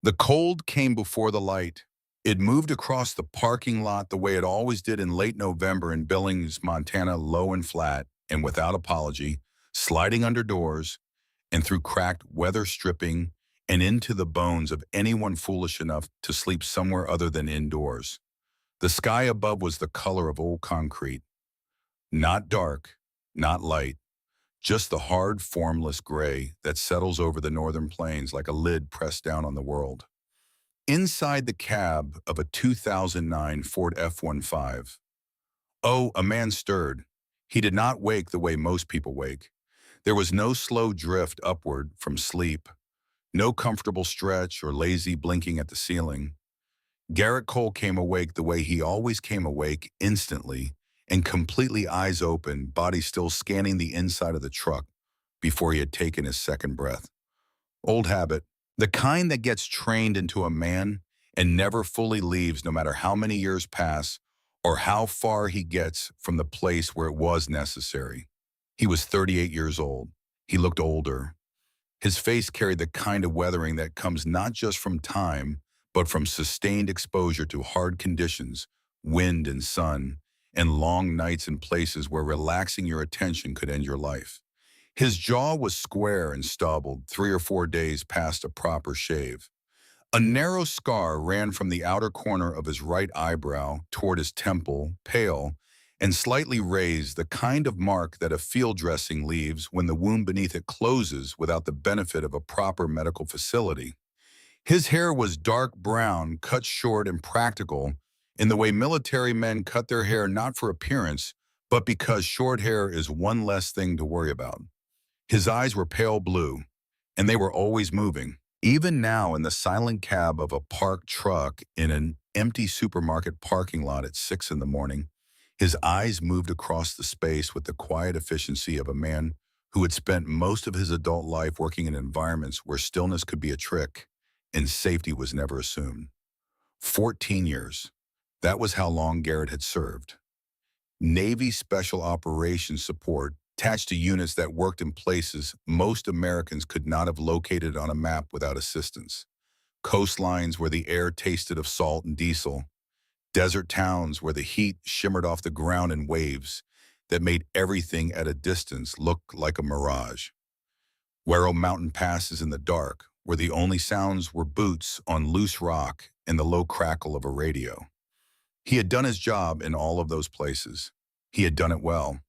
The cold came before the light. It moved across the parking lot the way it always did in late November in Billings, Montana, low and flat, and without apology, sliding under doors and through cracked weather stripping and into the bones of anyone foolish enough to sleep somewhere other than indoors. The sky above was the color of old concrete, not dark, not light, just the hard, formless gray that settles over the northern plains like a lid pressed down on the world. Inside the cab of a 2009 Ford F-15. Oh, a man stirred. He did not wake the way most people wake. There was no slow drift upward from sleep, no comfortable stretch or lazy blinking at the ceiling. Garrett Cole came awake the way he always came awake, instantly and completely eyes open, body still scanning the inside of the truck before he had taken his second breath. Old habit, the kind that gets trained into a man and never fully leaves no matter how many years pass or how far he gets from the place where it was necessary. He was 38 years old. He looked older. His face carried the kind of weathering that comes not just from time, but from sustained exposure to hard conditions, wind and sun, and long nights in places where relaxing your attention could end your life. His jaw was square and stubbled 3 or 4 days past a proper shave. A narrow scar ran from the outer corner of his right eyebrow toward his temple, pale and slightly raised, the kind of mark that a field dressing leaves when the wound beneath it closes without the benefit of a proper medical facility. His hair was dark brown, cut short and practical in the way military men cut their hair not for appearance, but because short hair is one less thing to worry about. His eyes were pale blue, and they were always moving. Even now in the silent cab of a parked truck in an empty supermarket parking lot at 6 in the morning, his eyes moved across the space with the quiet efficiency of a man who had spent most of his adult life working in environments where stillness could be a trick and safety was never assumed. 14 years. That was how long Garrett had served. Navy Special Operations support attached to units that worked in places most Americans could not have located on a map without assistance. Coastlines where the air tasted of salt and diesel. Desert towns where the heat shimmered off the ground in waves that made everything at a distance look like a mirage. Warrow mountain passes in the dark, where the only sounds were boots on loose rock and the low crackle of a radio. He had done his job in all of those places. He had done it well.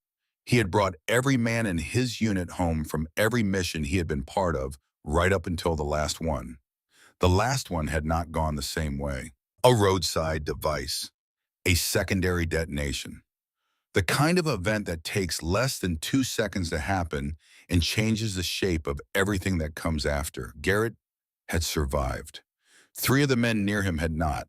He had brought every man in his unit home from every mission he had been part of, right up until the last one. The last one had not gone the same way. A roadside device. A secondary detonation. The kind of event that takes less than 2 seconds to happen and changes the shape of everything that comes after. Garrett had survived. 3 of the men near him had not.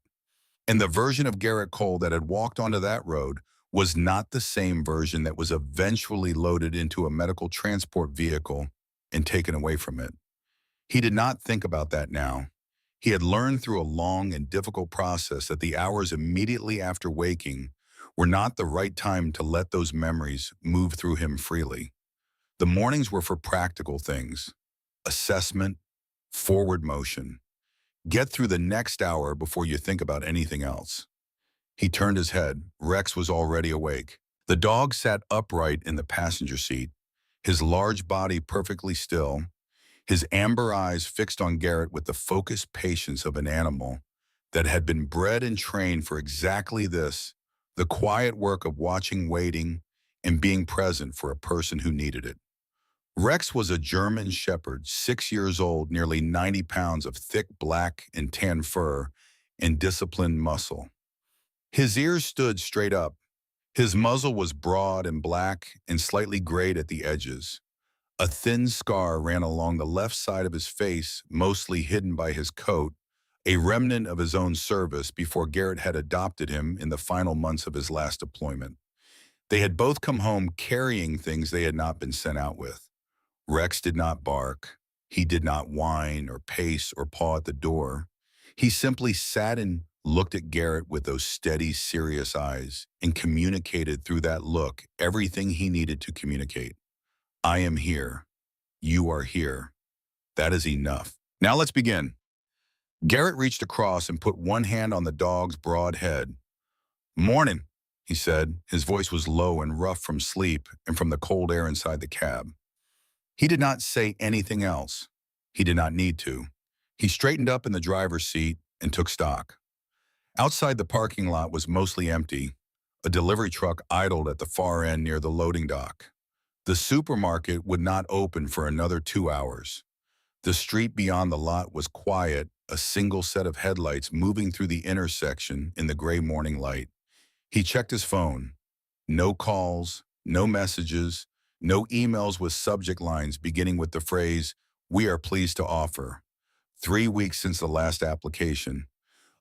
And the version of Garrett Cole that had walked onto that road was not the same version that was eventually loaded into a medical transport vehicle and taken away from it. He did not think about that now. He had learned through a long and difficult process that the hours immediately after waking were not the right time to let those memories move through him freely. The mornings were for practical things, assessment, forward motion. Get through the next hour before you think about anything else. He turned his head. Rex was already awake. The dog sat upright in the passenger seat, his large body perfectly still, his amber eyes fixed on Garrett with the focused patience of an animal that had been bred and trained for exactly this, the quiet work of watching, waiting, and being present for a person who needed it. Rex was a German shepherd, 6 years old, nearly 90 pounds of thick black and tan fur and disciplined muscle. His ears stood straight up. His muzzle was broad and black and slightly grayed at the edges. A thin scar ran along the left side of his face, mostly hidden by his coat, a remnant of his own service before Garrett had adopted him in the final months of his last deployment. They had both come home carrying things they had not been sent out with. Rex did not bark. He did not whine or pace or paw at the door. He simply sat and looked at Garrett with those steady, serious eyes and communicated through that look everything he needed to communicate. I am here. You are here. That is enough. Now let's begin. Garrett reached across and put one hand on the dog's broad head. "Morning," he said. His voice was low and rough from sleep and from the cold air inside the cab. He did not say anything else. He did not need to. He straightened up in the driver's seat and took stock. Outside the parking lot was mostly empty. A delivery truck idled at the far end near the loading dock. The supermarket would not open for another 2 hours. The street beyond the lot was quiet, a single set of headlights moving through the intersection in the gray morning light. He checked his phone. No calls, no messages, no emails with subject lines beginning with the phrase, "We are pleased to offer." 3 weeks since the last application.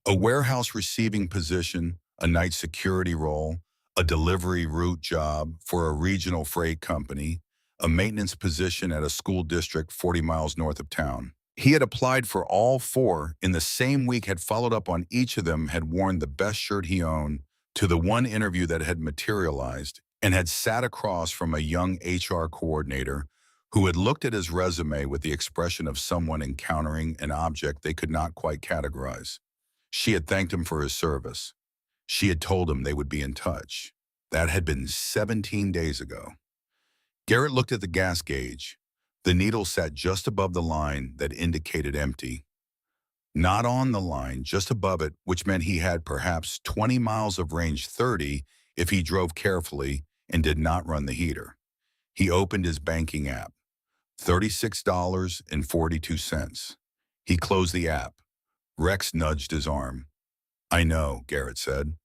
A warehouse receiving position, a night security role, a delivery route job for a regional freight company, a maintenance position at a school district 40 miles north of town. He had applied for all four in the same week, had followed up on each of them, had worn the best shirt he owned to the one interview that had materialized, and had sat across from a young HR coordinator who had looked at his resume with the expression of someone encountering an object they could not quite categorize. She had thanked him for his service. She had told him they would be in touch. That had been 17 days ago. Garrett looked at the gas gauge. The needle sat just above the line that indicated empty. Not on the line, just above it, which meant he had perhaps 20 miles of range, 30 if he drove carefully and did not run the heater. He opened his banking app. $36.42. He closed the app. Rex nudged his arm. "I know," Garrett said.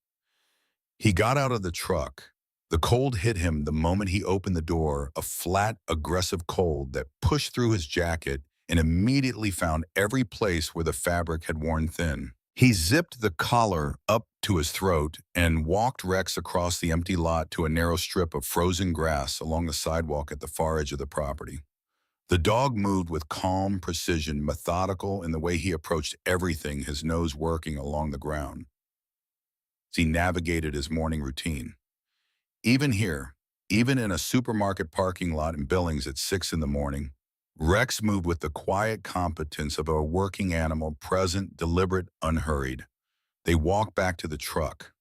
He got out of the truck. The cold hit him the moment he opened the door, a flat, aggressive cold that pushed through his jacket and immediately found every place where the fabric had worn thin. He zipped the collar up to his throat and walked Rex across the empty lot to a narrow strip of frozen grass along the sidewalk at the far edge of the property. The dog moved with calm precision, methodical in the way he approached everything, his nose working along the ground as he navigated his morning routine. Even here, even in a supermarket parking lot in Billings at 6 in the morning, Rex moved with the quiet competence of a working animal, present, deliberate, unhurried. They walked back to the truck.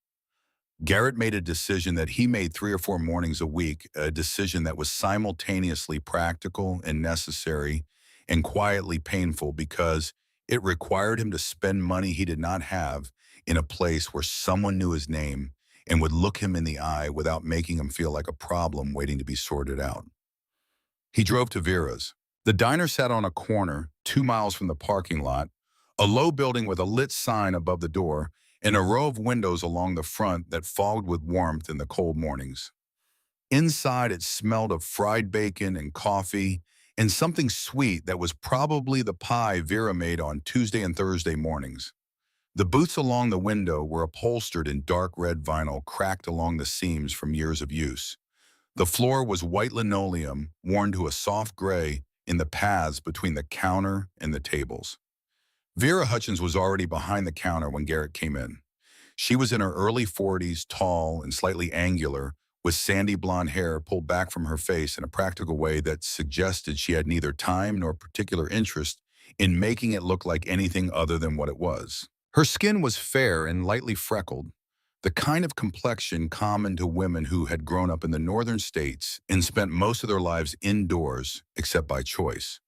Garrett made a decision that he made 3 or 4 mornings a week, a decision that was simultaneously practical and necessary and quietly painful because it required him to spend money he did not have in a place where someone knew his name and would look him in the eye without making him feel like a problem waiting to be sorted out. He drove to Vera's. The diner sat on a corner 2 miles from the parking lot, a low building with a lit sign above the door, and a row of windows along the front that fogged with warmth in the cold mornings. Inside, it smelled of fried bacon and coffee and something sweet that was probably the pie Vera made on Tuesday and Thursday mornings. The booths along the window were upholstered in dark red vinyl cracked along the seams from years of use. The floor was white linoleum, worn to a soft gray in the paths between the counter and the tables. Vera Hutchins was already behind the counter when Garrett came in. She was in her early 40s, tall and slightly angular, with sandy blonde hair pulled back from her face in a practical way that suggested she had neither time nor particular interest in making it look like anything other than what it was. Her skin was fair and lightly freckled, the kind of complexion common to women who had grown up in the northern states and spent most of their lives indoors, except by choice.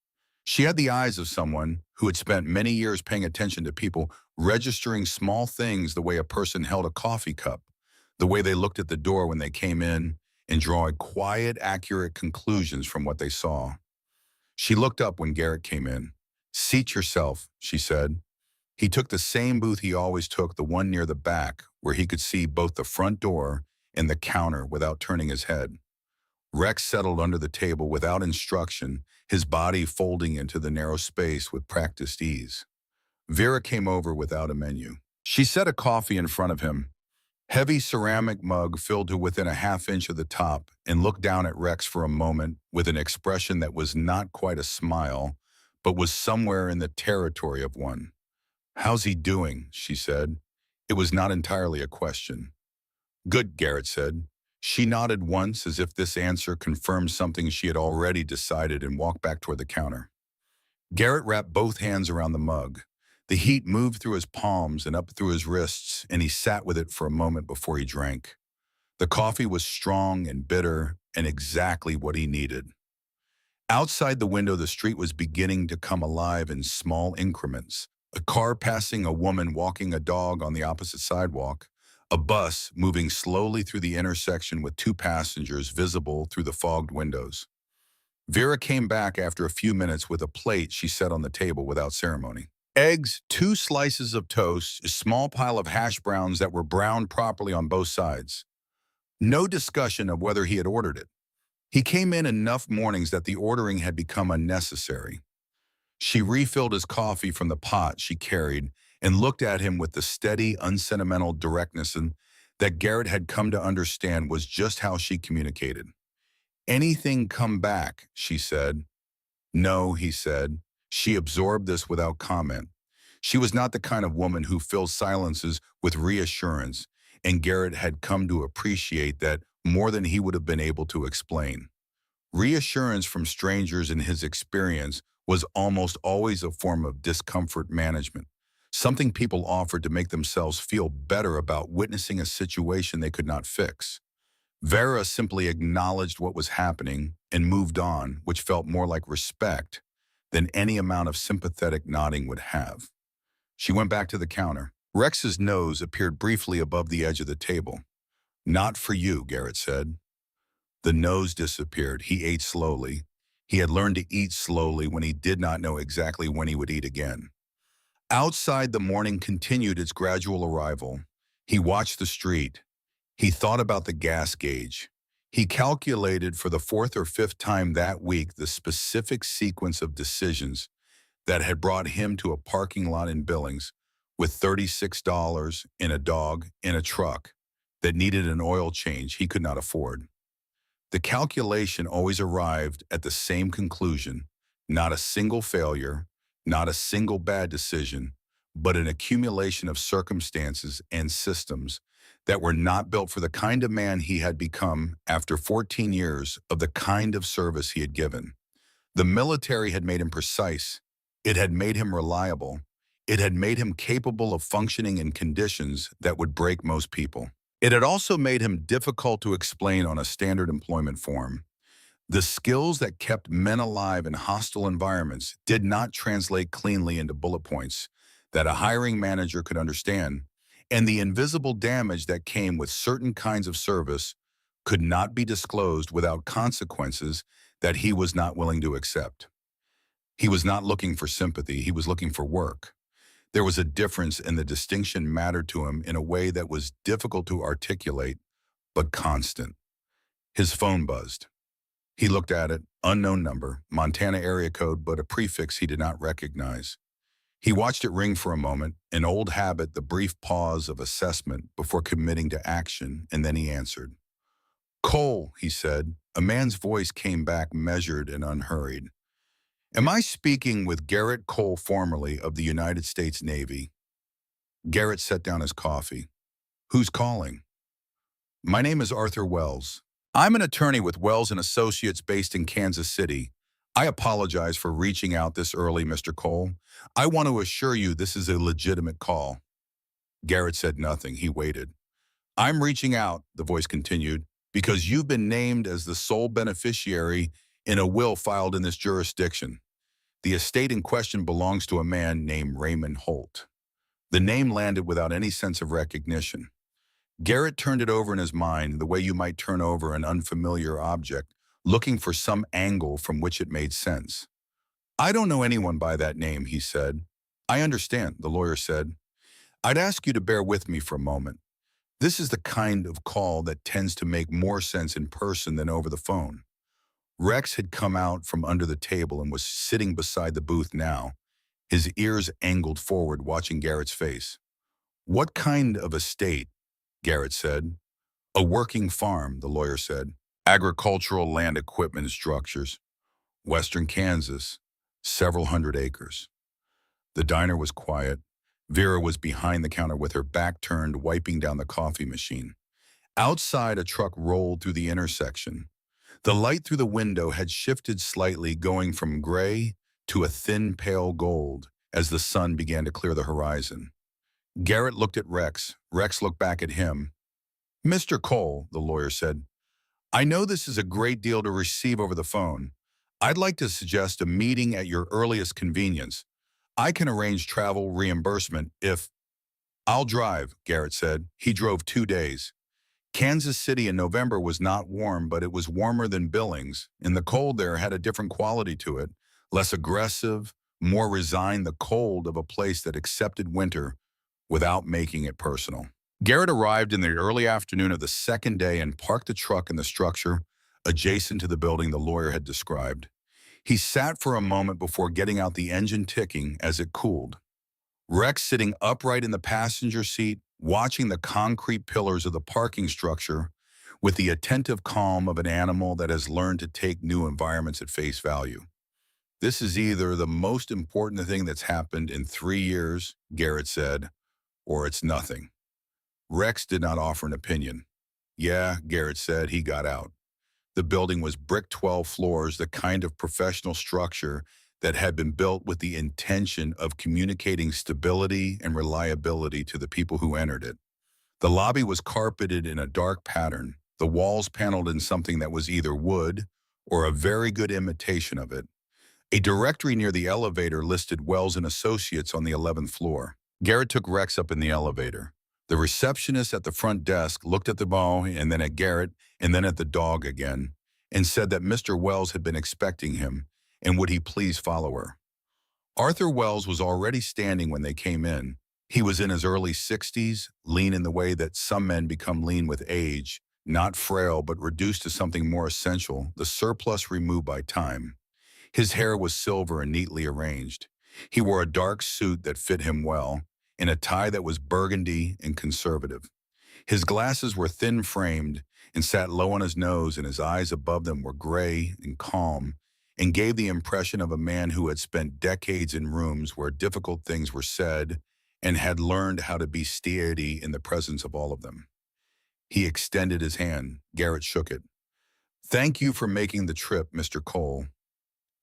She had the eyes of someone who had spent many years paying attention to people, registering small things the way a person held a coffee cup, the way they looked at the door when they came in, and drawing quiet, accurate conclusions from what they saw. She looked up when Garrett came in. "Seat yourself," she said. He took the same booth he always took, the one near the back, where he could see both the front door and the counter without turning his head. Rex settled under the table without instruction, his body folding into the narrow space with practiced ease. Vera came over without a menu. She set a coffee in front of him, heavy ceramic mug filled to within a half-inch of the top, and looked down at Rex for a moment with an expression that was not quite a smile, but was somewhere in the territory of one. "How's he doing?" she said. It was not entirely a question. "Good," Garrett said. She nodded once as if this answer confirmed something she had already decided and walked back toward the counter. Garrett wrapped both hands around the mug. The heat moved through his palms and up through his wrists, and he sat with it for a moment before he drank. The coffee was strong and bitter and exactly what he needed. Outside the window, the street was beginning to come alive in small increments. A car passing a woman walking a dog on the opposite sidewalk. A bus moving slowly through the intersection with two passengers visible through the fogged windows. Vera came back after a few minutes with a plate she set on the table without ceremony. Eggs, two slices of toast, a small pile of hash browns that were browned properly on both sides. No discussion of whether he had ordered it. He came in enough mornings that the ordering had become unnecessary. She refilled his coffee from the pot she carried and looked at him with the steady, unsentimental directness that Garrett had come to understand was just how she communicated. "Anything come back," she said. "No," he said. She absorbed this without comment. She was not the kind of woman who fills silences with reassurance, and Garrett had come to appreciate that more than he would have been able to explain. Reassurance from strangers in his experience was almost always a form of discomfort management, something people offered to make themselves feel better about witnessing a situation they could not fix. Vera simply acknowledged what was happening and moved on, which felt more like respect than any amount of sympathetic nodding would have. She went back to the counter. Rex's nose appeared briefly above the edge of the table. "Not for you," Garrett said. The nose disappeared. He ate slowly. He had learned to eat slowly when he did not know exactly when he would eat again. Outside, the morning continued its gradual arrival. He watched the street. He thought about the gas gauge. He calculated for the fourth or fifth time that week the specific sequence of decisions that had brought him to a parking lot in Billings with $36 in a dog in a truck that needed an oil change he could not afford. The calculation always arrived at the same conclusion: not a single failure, not a single bad decision, but an accumulation of circumstances and systems that were not built for the kind of man he had become after 14 years of the kind of service he had given. The military had made him precise. It had made him reliable. It had made him capable of functioning in conditions that would break most people. It had also made him difficult to explain on a standard employment form. The skills that kept men alive in hostile environments did not translate cleanly into bullet points that a hiring manager could understand, and the invisible damage that came with certain kinds of service could not be disclosed without consequences that he was not willing to accept. He was not looking for sympathy, he was looking for work. There was a difference, and the distinction mattered to him in a way that was difficult to articulate, but constant. His phone buzzed. He looked at it, unknown number, Montana area code, but a prefix he did not recognize. He watched it ring for a moment, an old habit, the brief pause of assessment before committing to action, and then he answered. "Cole," he said. A man's voice came back measured and unhurried. "Am I speaking with Garrett Cole, formerly of the United States Navy?" Garrett set down his coffee. "Who's calling?" "My name is Arthur Wells. I'm an attorney with Wells and Associates based in Kansas City. I apologize for reaching out this early, Mr. Cole. I want to assure you this is a legitimate call." Garrett said nothing. He waited. "I'm reaching out," the voice continued, "because you've been named as the sole beneficiary in a will filed in this jurisdiction. The estate in question belongs to a man named Raymond Holt." The name landed without any sense of recognition. Garrett turned it over in his mind the way you might turn over an unfamiliar object, looking for some angle from which it made sense. "I don't know anyone by that name," he said. "I understand," the lawyer said. "I'd ask you to bear with me for a moment. This is the kind of call that tends to make more sense in person than over the phone." Rex had come out from under the table and was sitting beside the booth now, his ears angled forward, watching Garrett's face. "What kind of estate?" Garrett said. "A working farm," the lawyer said. "Agricultural land equipment structures. Western Kansas, several hundred acres." The diner was quiet. Vera was behind the counter with her back turned, wiping down the coffee machine. Outside, a truck rolled through the intersection. The light through the window had shifted slightly, going from gray to a thin pale gold, as the sun began to clear the horizon. Garrett looked at Rex. Rex looked back at him. "Mr. Cole," the lawyer said, "I know this is a great deal to receive over the phone. I'd like to suggest a meeting at your earliest convenience. I can arrange travel reimbursement if—" "I'll drive," Garrett said. He drove 2 days. Kansas City in November was not warm, but it was warmer than Billings, and the cold there had a different quality to it, less aggressive, more resigned, the cold of a place that accepted winter without making it personal. Garrett arrived in the early afternoon of the second day and parked the truck in the structure adjacent to the building the lawyer had described. He sat for a moment before getting out the engine ticking as it cooled. Rex sitting upright in the passenger seat, watching the concrete pillars of the parking structure with the attentive calm of an animal that has learned to take new environments at face value. "This is either the most important thing that's happened in 3 years," Garrett said, "or it's nothing." Rex did not offer an opinion. "Yeah," Garrett said. He got out. The building was brick 12 floors, the kind of professional structure that had been built with the intention of communicating stability and reliability to the people who entered it. The lobby was carpeted in a dark pattern, the walls paneled in something that was either wood or a very good imitation of it. A directory near the elevator listed Wells and Associates on the 11th floor. Garrett took Rex up in the elevator. The receptionist at the front desk looked at the ball and then at Garrett and then at the dog again and said that Mr. Wells had been expecting him and would he please follow her. Arthur Wells was already standing when they came in. He was in his early 60s, lean in the way that some men become lean with age, not frail but reduced to something more essential, the surplus removed by time. His hair was silver and neatly arranged. He wore a dark suit that fit him well, and a tie that was burgundy and conservative. His glasses were thin-framed and sat low on his nose, and his eyes above them were gray and calm, and gave the impression of a man who had spent decades in rooms where difficult things were said and had learned how to be steady in the presence of all of them. He extended his hand. Garrett shook it. "Thank you for making the trip, Mr. Cole."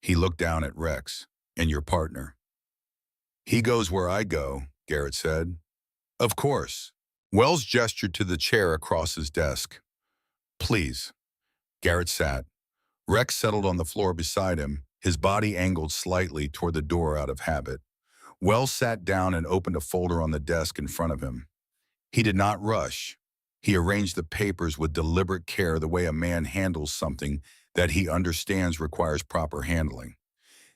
He looked down at Rex. "And your partner?" "He goes where I go," Garrett said. "Of course." Wells gestured to the chair across his desk. "Please." Garrett sat. Rex settled on the floor beside him, his body angled slightly toward the door out of habit. Wells sat down and opened a folder on the desk in front of him. He did not rush. He arranged the papers with deliberate care, the way a man handles something that he understands requires proper handling.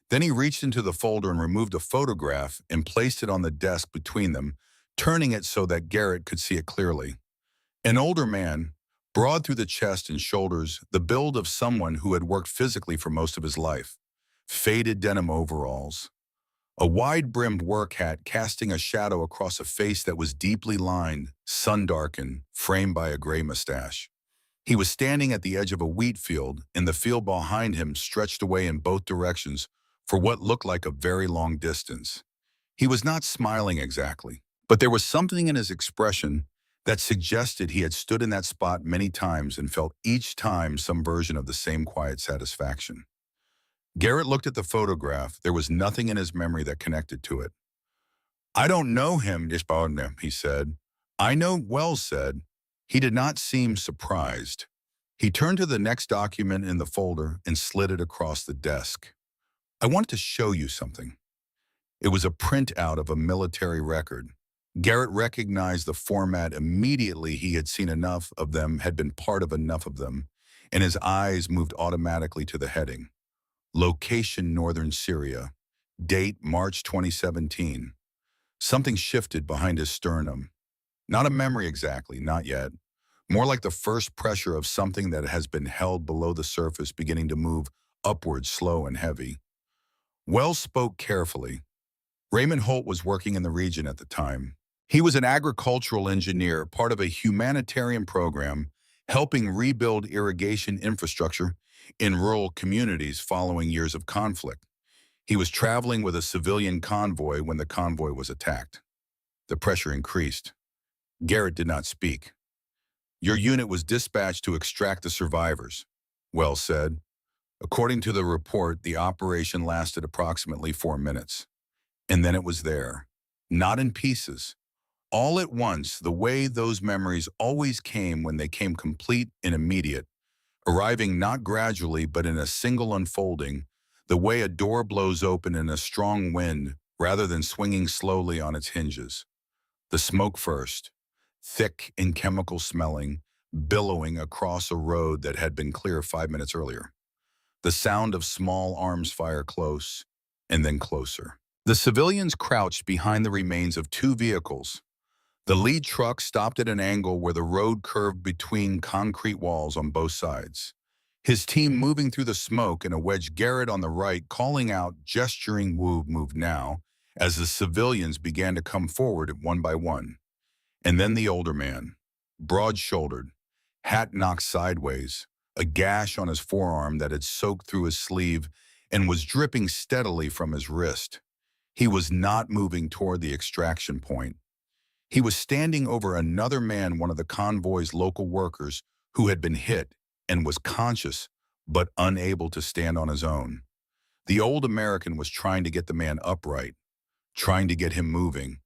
Then he reached into the folder and removed a photograph and placed it on the desk between them, turning it so that Garrett could see it clearly. An older man, broad through the chest and shoulders, the build of someone who had worked physically for most of his life. Faded denim overalls. A wide-brimmed work hat casting a shadow across a face that was deeply lined, sun-darkened, framed by a gray mustache. He was standing at the edge of a wheat field, and the field behind him stretched away in both directions for what looked like a very long distance. He was not smiling exactly, but there was something in his expression that suggested he had stood in that spot many times and felt each time some version of the same quiet satisfaction. Garrett looked at the photograph. There was nothing in his memory that connected to it. "I don't know him," he said. "I know," Wells said. He did not seem surprised. He turned to the next document in the folder and slid it across the desk. "I want to show you something." It was a printout of a military record. Garrett recognized the format immediately. He had seen enough of them, had been part of enough of them, and his eyes moved automatically to the heading. Location: Northern Syria. Date: March 2017. Something shifted behind his sternum. Not a memory exactly, not yet. More like the first pressure of something that has been held below the surface beginning to move upward, slow and heavy. Wells spoke carefully. Raymond Holt was working in the region at the time. He was an agricultural engineer, part of a humanitarian program helping rebuild irrigation infrastructure in rural communities following years of conflict. He was traveling with a civilian convoy when the convoy was attacked. The pressure increased. Garrett did not speak. "Your unit was dispatched to extract the survivors," Wells said. According to the report, the operation lasted approximately 4 minutes. And then it was there, not in pieces. All at once, the way those memories always came when they came complete and immediate, arriving not gradually but in a single unfolding, the way a door blows open in a strong wind rather than swinging slowly on its hinges. The smoke first, thick and chemical smelling, billowing across a road that had been clear 5 minutes earlier. The sound of small arms fire close, and then closer. The civilians crouched behind the remains of two vehicles. The lead truck stopped at an angle where the road curved between concrete walls on both sides. His team moving through the smoke and a wedge Garrett on the right calling out, gesturing move now, as the civilians began to come forward one by one. And then the older man, broad-shouldered, hat knocked sideways, a gash on his forearm that had soaked through his sleeve and was dripping steadily from his wrist. He was not moving toward the extraction point. He was standing over another man, one of the convoy's local workers, who had been hit and was conscious but unable to stand on his own. The old American was trying to get the man upright, trying to get him moving,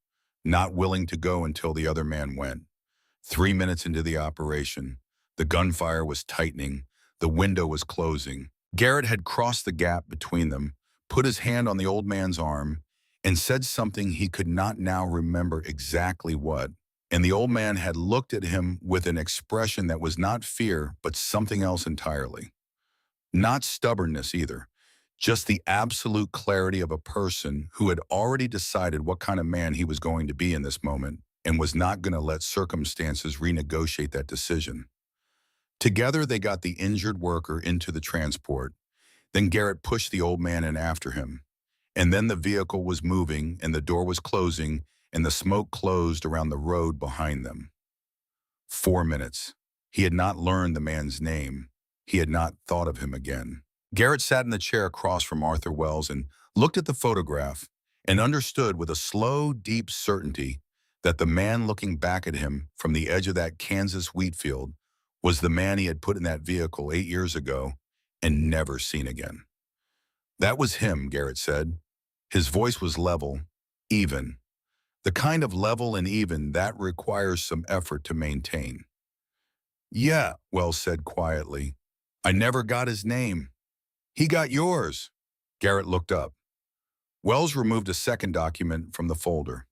not willing to go until the other man went. 3 minutes into the operation, the gunfire was tightening, the window was closing. Garrett had crossed the gap between them, put his hand on the old man's arm, and said something he could not now remember exactly what. And the old man had looked at him with an expression that was not fear, but something else entirely. Not stubbornness either, just the absolute clarity of a person who had already decided what kind of man he was going to be in this moment and was not going to let circumstances renegotiate that decision. Together, they got the injured worker into the transport. Then Garrett pushed the old man in after him. And then the vehicle was moving and the door was closing and the smoke closed around the road behind them. 4 minutes. He had not learned the man's name. He had not thought of him again. Garrett sat in the chair across from Arthur Wells and looked at the photograph and understood with a slow, deep certainty that the man looking back at him from the edge of that Kansas wheat field was the man he had put in that vehicle 8 years ago and never seen again. That was him, Garrett said. His voice was level, even. The kind of level and even that requires some effort to maintain. Yeah, Wells said quietly. I never got his name. He got yours. Garrett looked up. Wells removed a second document from the folder.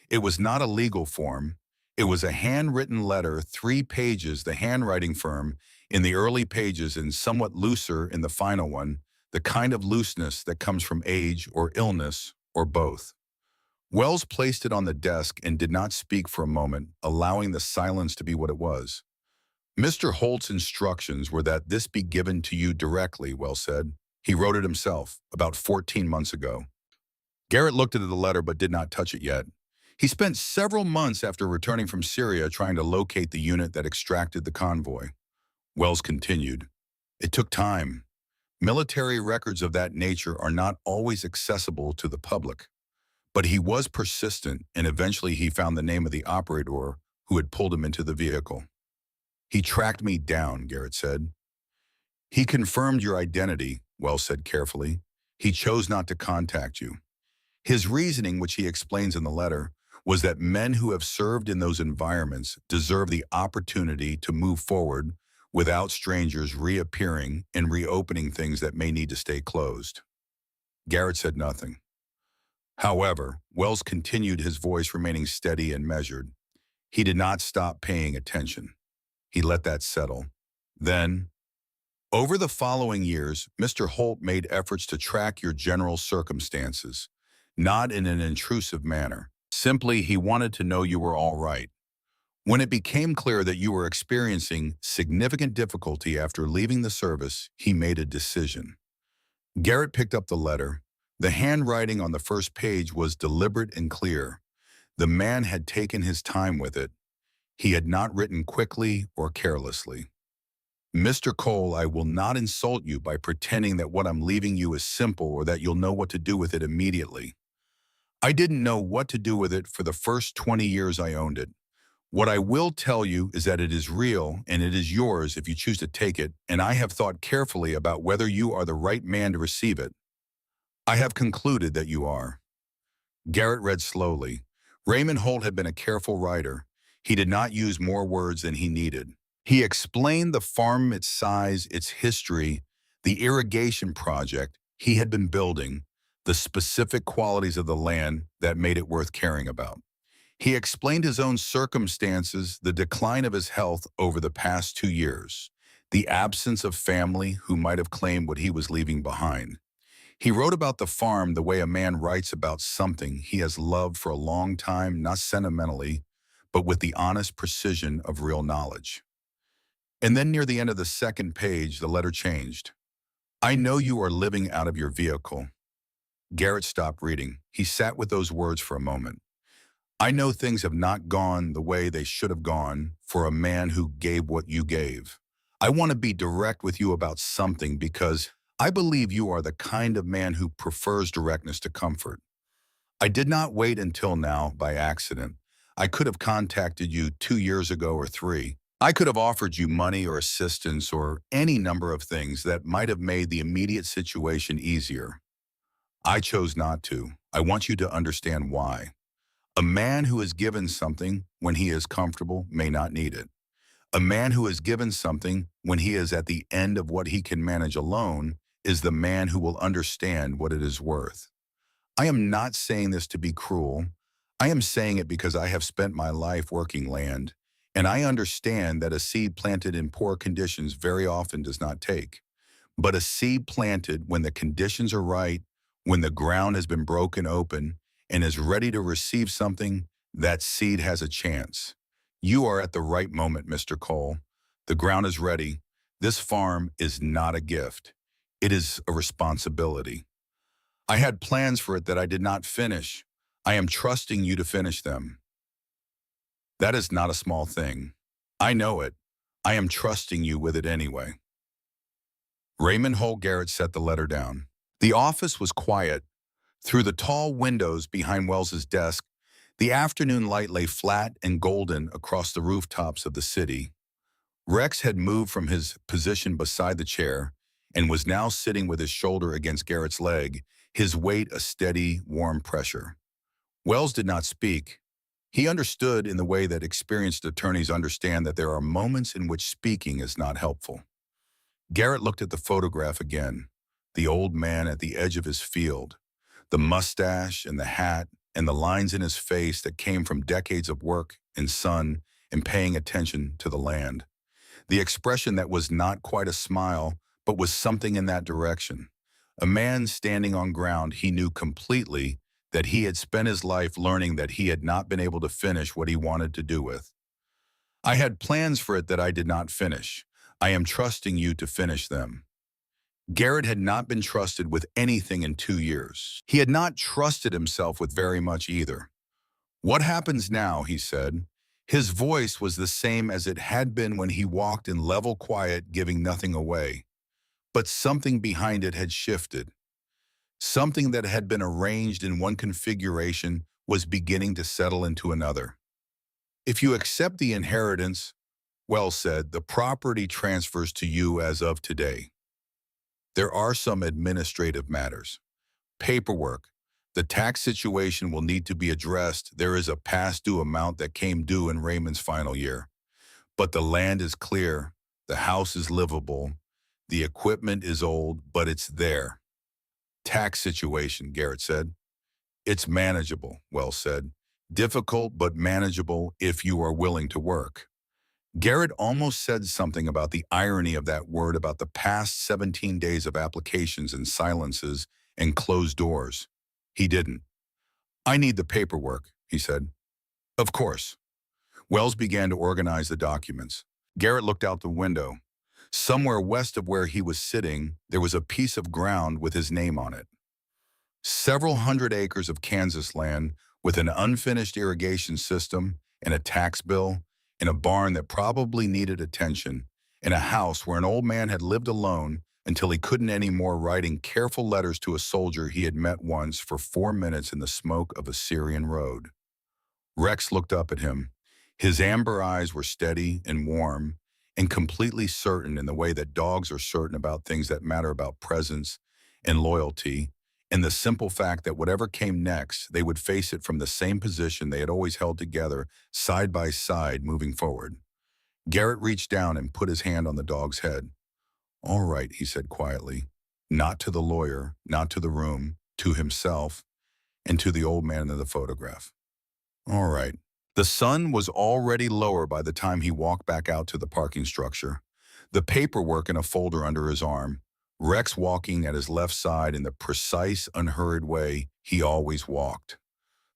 It was not a legal form. It was a handwritten letter, 3 pages, the handwriting firm in the early pages and somewhat looser in the final one, the kind of looseness that comes from age or illness or both. Wells placed it on the desk and did not speak for a moment, allowing the silence to be what it was. Mr. Holt's instructions were that this be given to you directly, Wells said. He wrote it himself, about 14 months ago. Garrett looked at the letter but did not touch it yet. He spent several months after returning from Syria trying to locate the unit that extracted the convoy. Wells continued. It took time. Military records of that nature are not always accessible to the public. But he was persistent, and eventually he found the name of the operator who had pulled him into the vehicle. He tracked me down, Garrett said. He confirmed your identity, Wells said carefully. He chose not to contact you. His reasoning, which he explains in the letter, was that men who have served in those environments deserve the opportunity to move forward without strangers reappearing and reopening things that may need to stay closed. Garrett said nothing. However, Wells continued, his voice remaining steady and measured. He did not stop paying attention. He let that settle. Then, over the following years, Mr. Holt made efforts to track your general circumstances, not in an intrusive manner. Simply, he wanted to know you were all right. When it became clear that you were experiencing significant difficulty after leaving the service, he made a decision. Garrett picked up the letter. The handwriting on the first page was deliberate and clear. The man had taken his time with it. He had not written quickly or carelessly. Mr. Cole, I will not insult you by pretending that what I'm leaving you is simple or that you'll know what to do with it immediately. I didn't know what to do with it for the first 20 years I owned it. What I will tell you is that it is real and it is yours if you choose to take it, and I have thought carefully about whether you are the right man to receive it. I have concluded that you are. Garrett read slowly. Raymond Holt had been a careful writer. He did not use more words than he needed. He explained the farm, its size, its history, the irrigation project he had been building, the specific qualities of the land that made it worth caring about. He explained his own circumstances, the decline of his health over the past 2 years, the absence of family who might have claimed what he was leaving behind. He wrote about the farm the way a man writes about something he has loved for a long time, not sentimentally, but with the honest precision of real knowledge. And then near the end of the second page, the letter changed. I know you are living out of your vehicle. Garrett stopped reading. He sat with those words for a moment. I know things have not gone the way they should have gone for a man who gave what you gave. I want to be direct with you about something because I believe you are the kind of man who prefers directness to comfort. I did not wait until now by accident. I could have contacted you 2 years ago or three. I could have offered you money or assistance or any number of things that might have made the immediate situation easier. I chose not to. I want you to understand why. A man who is given something when he is comfortable may not need it. A man who is given something when he is at the end of what he can manage alone is the man who will understand what it is worth. I am not saying this to be cruel. I am saying it because I have spent my life working land, and I understand that a seed planted in poor conditions very often does not take. But a seed planted when the conditions are right, when the ground has been broken open and is ready to receive something, that seed has a chance. You are at the right moment, Mr. Cole. The ground is ready. This farm is not a gift. It is a responsibility. I had plans for it that I did not finish. I am trusting you to finish them. That is not a small thing. I know it. I am trusting you with it anyway. Raymond Holt Garrett set the letter down. The office was quiet. Through the tall windows behind Wells's desk, the afternoon light lay flat and golden across the rooftops of the city. Rex had moved from his position beside the chair and was now sitting with his shoulder against Garrett's leg, his weight a steady, warm pressure. Wells did not speak. He understood in the way that experienced attorneys understand that there are moments in which speaking is not helpful. Garrett looked at the photograph again, the old man at the edge of his field, the mustache and the hat and the lines in his face that came from decades of work and sun and paying attention to the land. The expression that was not quite a smile, but was something in that direction. A man standing on ground he knew completely that he had spent his life learning that he had not been able to finish what he wanted to do with. I had plans for it that I did not finish. I am trusting you to finish them. Garrett had not been trusted with anything in 2 years. He had not trusted himself with very much either. What happens now, he said. His voice was the same as it had been when he walked in level quiet, giving nothing away. But something behind it had shifted. Something that had been arranged in one configuration was beginning to settle into another. If you accept the inheritance, Wells said, the property transfers to you as of today. There are some administrative matters. Paperwork. The tax situation will need to be addressed. There is a past due amount that came due in Raymond's final year. But the land is clear. The house is livable. The equipment is old, but it's there. Tax situation, Garrett said. It's manageable, Wells said. Difficult, but manageable if you are willing to work. Garrett almost said something about the irony of that word about the past 17 days of applications and silences and closed doors. He didn't. I need the paperwork, he said. Of course. Wells began to organize the documents. Garrett looked out the window. Somewhere west of where he was sitting, there was a piece of ground with his name on it. Several hundred acres of Kansas land with an unfinished irrigation system and a tax bill, in a barn that probably needed attention, in a house where an old man had lived alone until he couldn't anymore, writing careful letters to a soldier he had met once for 4 minutes in the smoke of a Syrian road. Rex looked up at him. His amber eyes were steady and warm and completely certain in the way that dogs are certain about things that matter, about presence and loyalty, and the simple fact that whatever came next, they would face it from the same position they had always held together, side by side, moving forward. Garrett reached down and put his hand on the dog's head. "All right," he said quietly. Not to the lawyer, not to the room, to himself, and to the old man in the photograph. "All right." The sun was already lower by the time he walked back out to the parking structure, the paperwork in a folder under his arm, Rex walking at his left side in the precise, unhurried way he always walked.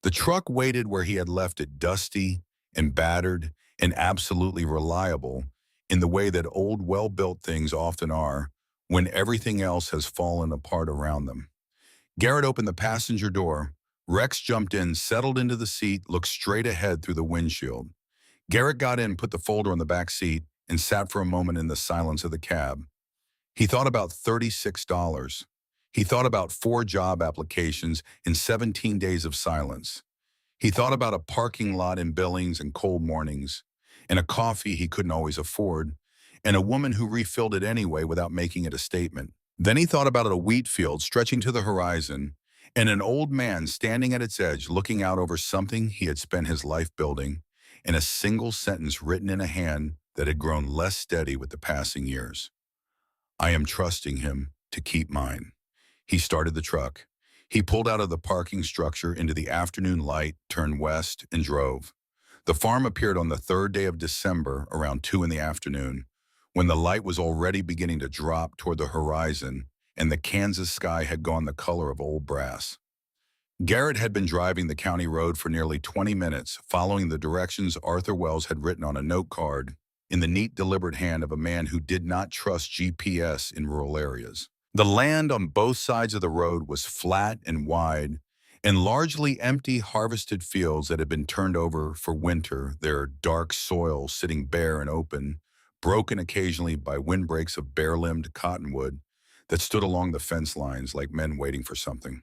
The truck waited where he had left it, dusty and battered and absolutely reliable in the way that old, well-built things often are when everything else has fallen apart around them. Garrett opened the passenger door. Rex jumped in, settled into the seat, looked straight ahead through the windshield. Garrett got in, put the folder on the back seat, and sat for a moment in the silence of the cab. He thought about $36. He thought about 4 job applications in 17 days of silence. He thought about a parking lot in Billings and cold mornings, and a coffee he couldn't always afford, and a woman who refilled it anyway without making it a statement. Then he thought about a wheat field stretching to the horizon, and an old man standing at its edge looking out over something he had spent his life building, and a single sentence written in a hand that had grown less steady with the passing years. "I am trusting him to keep mine." He started the truck. He pulled out of the parking structure into the afternoon light, turned west, and drove. The farm appeared on the 3rd day of December around 2 in the afternoon, when the light was already beginning to drop toward the horizon and the Kansas sky had gone the color of old brass. Garrett had been driving the county road for nearly 20 minutes, following the directions Arthur Wells had written on a note card in the neat, deliberate hand of a man who did not trust GPS in rural areas. The land on both sides of the road was flat and wide, and largely empty, harvested fields that had been turned over for winter, their dark soil sitting bare and open, broken occasionally by windbreaks of bare-limbed cottonwood that stood along the fence lines like men waiting for something.